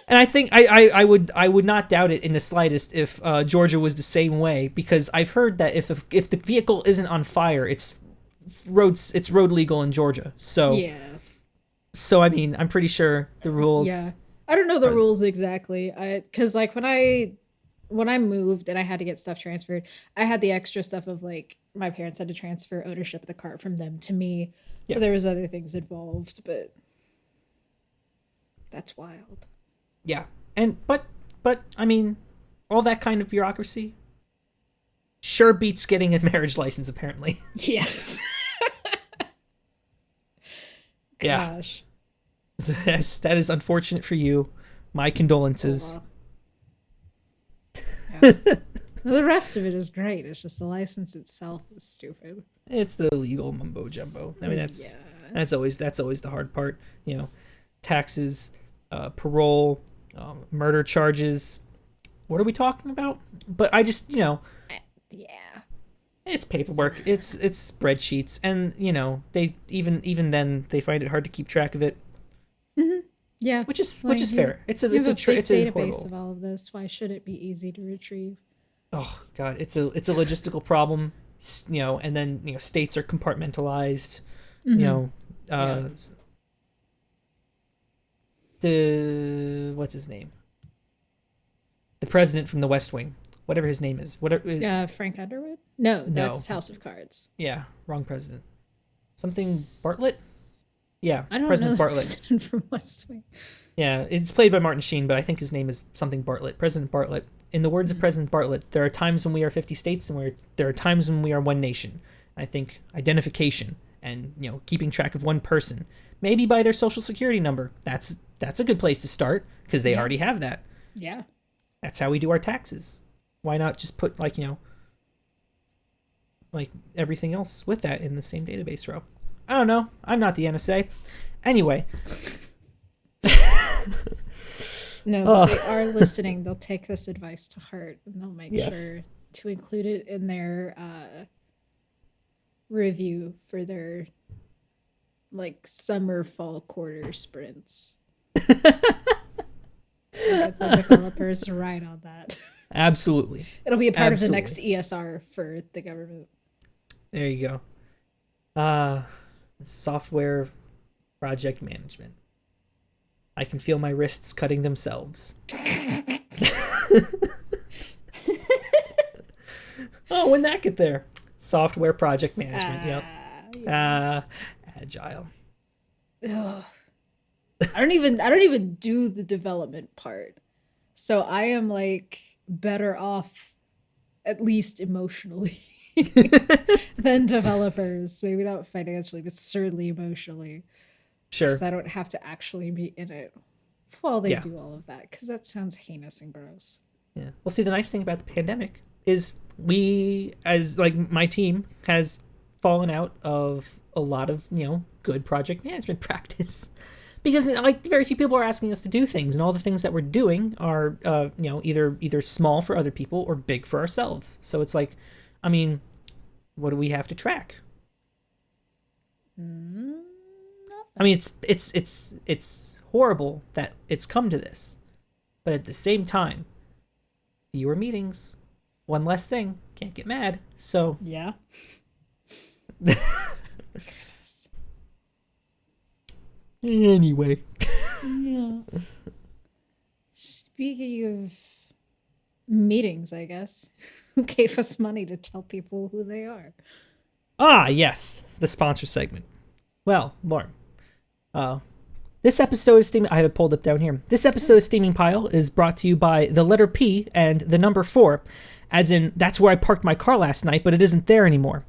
And I think I would not doubt it in the slightest if Georgia was the same way, because I've heard that if the vehicle isn't on fire, it's road legal in Georgia. So I mean, I'm pretty sure the rules. Yeah, I don't know the rules exactly. Because like when I moved and I had to get stuff transferred, I had the extra stuff of like my parents had to transfer ownership of the car from them to me. Yeah. So there was other things involved, but that's wild. Yeah. But I mean, all that kind of bureaucracy sure beats getting a marriage license, apparently. Yes. Gosh. Yes, that is unfortunate for you. My condolences. Yeah. The rest of it is great. It's just the license itself is stupid. It's the legal mumbo jumbo. I mean, that's always the hard part. Taxes, parole, murder charges. What are we talking about? But I just, it's paperwork. It's spreadsheets, and they even then they find it hard to keep track of it. Mm-hmm. Yeah, which is fair. It's a database horrible. of all of this. Why should it be easy to retrieve? Oh God, it's a logistical problem, and then states are compartmentalized. You Mm-hmm. know, Yeah. uh, the what's his name? The president from the West Wing, whatever his name is, whatever. Frank Underwood? No, No, that's House of Cards. yeah, wrong president. Something Bartlett. Yeah, I don't know President the Bartlett. president from West Wing. Yeah, it's played by Martin Sheen, but I think his name is something Bartlett. President Bartlett. In the words of Mm. President Bartlett, there are times when we are 50 states, and there are times when we are one nation. I think identification and keeping track of one person, maybe by their social security number. That's a good place to start because they Yeah. already have that. Yeah. That's how we do our taxes. Why not just put like everything else with that in the same database row? I don't know. I'm not the NSA. Anyway. No, but Oh, they are listening. They'll take this advice to heart and they'll make yes. sure to include it in their review for their like summer fall quarter sprints. Get the developers right on that. Absolutely. It'll be a part of the Absolutely. next ESR for the government. There you go. Uh software project management. I can feel my wrists cutting themselves. Oh, when that get there? Software project management. Yep. Yeah. Agile. Ugh. I don't even do the development part. So I am like better off at least emotionally than developers. Maybe not financially, but certainly emotionally. Because Sure. I don't have to actually be in it while they Yeah. do all of that. Because that sounds heinous and gross. Yeah. Well, see, the nice thing about the pandemic is we, as like my team, has fallen out of a lot of good project management practice because like very few people are asking us to do things, and all the things that we're doing are either small for other people or big for ourselves. So it's like, I mean, what do we have to track? Mm, I nothing. mean, it's horrible that it's come to this, but at the same time, fewer meetings, one less thing. Can't get mad. So Yeah. anyway, Yeah. Speaking of meetings, I guess, who gave us money to tell people who they are? yes, the sponsor segment. Well, Lauren, uh, this episode of Steaming, I have it pulled up down here. This episode of Steaming Pile is brought to you by the letter P and the number 4, as in that's where I parked my car last night, but it isn't there anymore.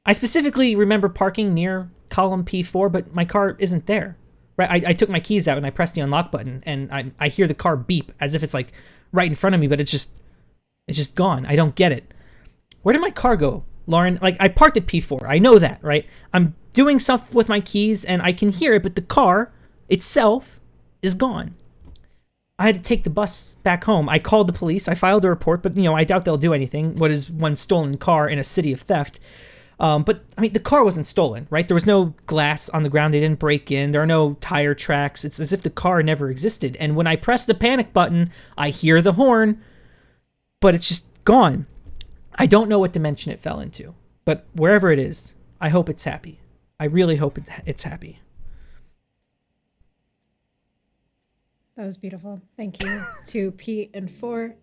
I specifically remember parking near column P4, but my car isn't there. Right, I took my keys out and I pressed the unlock button, and I hear the car beep as if it's like right in front of me, but it's just gone. I don't get it. Where did my car go, Lauren? Like, I parked at P4. I know that, right? I'm doing stuff with my keys and I can hear it, but the car itself is gone. I had to take the bus back home. I called the police. I filed a report, but I doubt they'll do anything. What is one stolen car in a city of theft? But I mean, the car wasn't stolen, right? There was no glass on the ground. They didn't break in. There are no tire tracks. It's as if the car never existed. And when I press the panic button, I hear the horn, but it's just gone. I don't know what dimension it fell into, but wherever it is, I hope it's happy. I really hope it's happy. That was beautiful. Thank you to Pete and for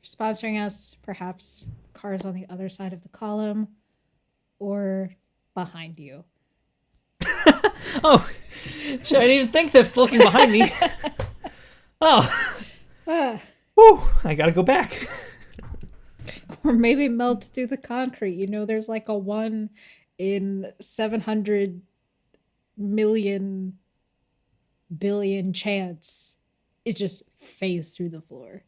sponsoring us. Perhaps cars on the other side of the column or behind you. Oh, shit, I didn't even think that looking behind me. Oh, Ah, whew, I gotta go back. or maybe melt through the concrete. There's like a 1 in 700 million billion chance it just phased through the floor.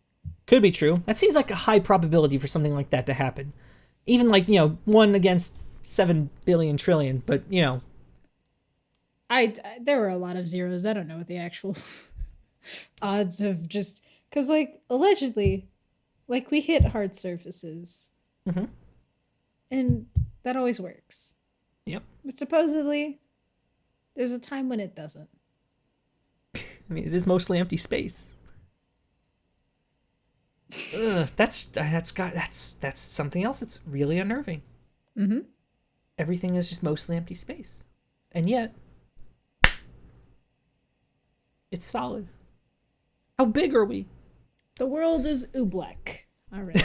Could be true. That seems like a high probability for something like that to happen. Even like, 1 against 7 billion trillion, but There were a lot of zeros. I don't know what the actual odds of just because like allegedly, like we hit hard surfaces, mhm. and that always works. Yep. But supposedly, there's a time when it doesn't. I mean, it is mostly empty space. That's something else that's really unnerving. Mm-hmm. Everything is just mostly empty space, and yet it's solid. How big are we? The world is oobleck. All right.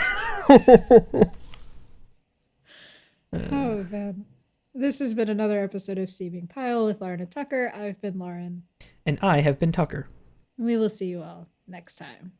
Oh, man. This has been another episode of Steaming Pile with Lauren and Tucker. I've been Lauren. And I have been Tucker. We will see you all next time.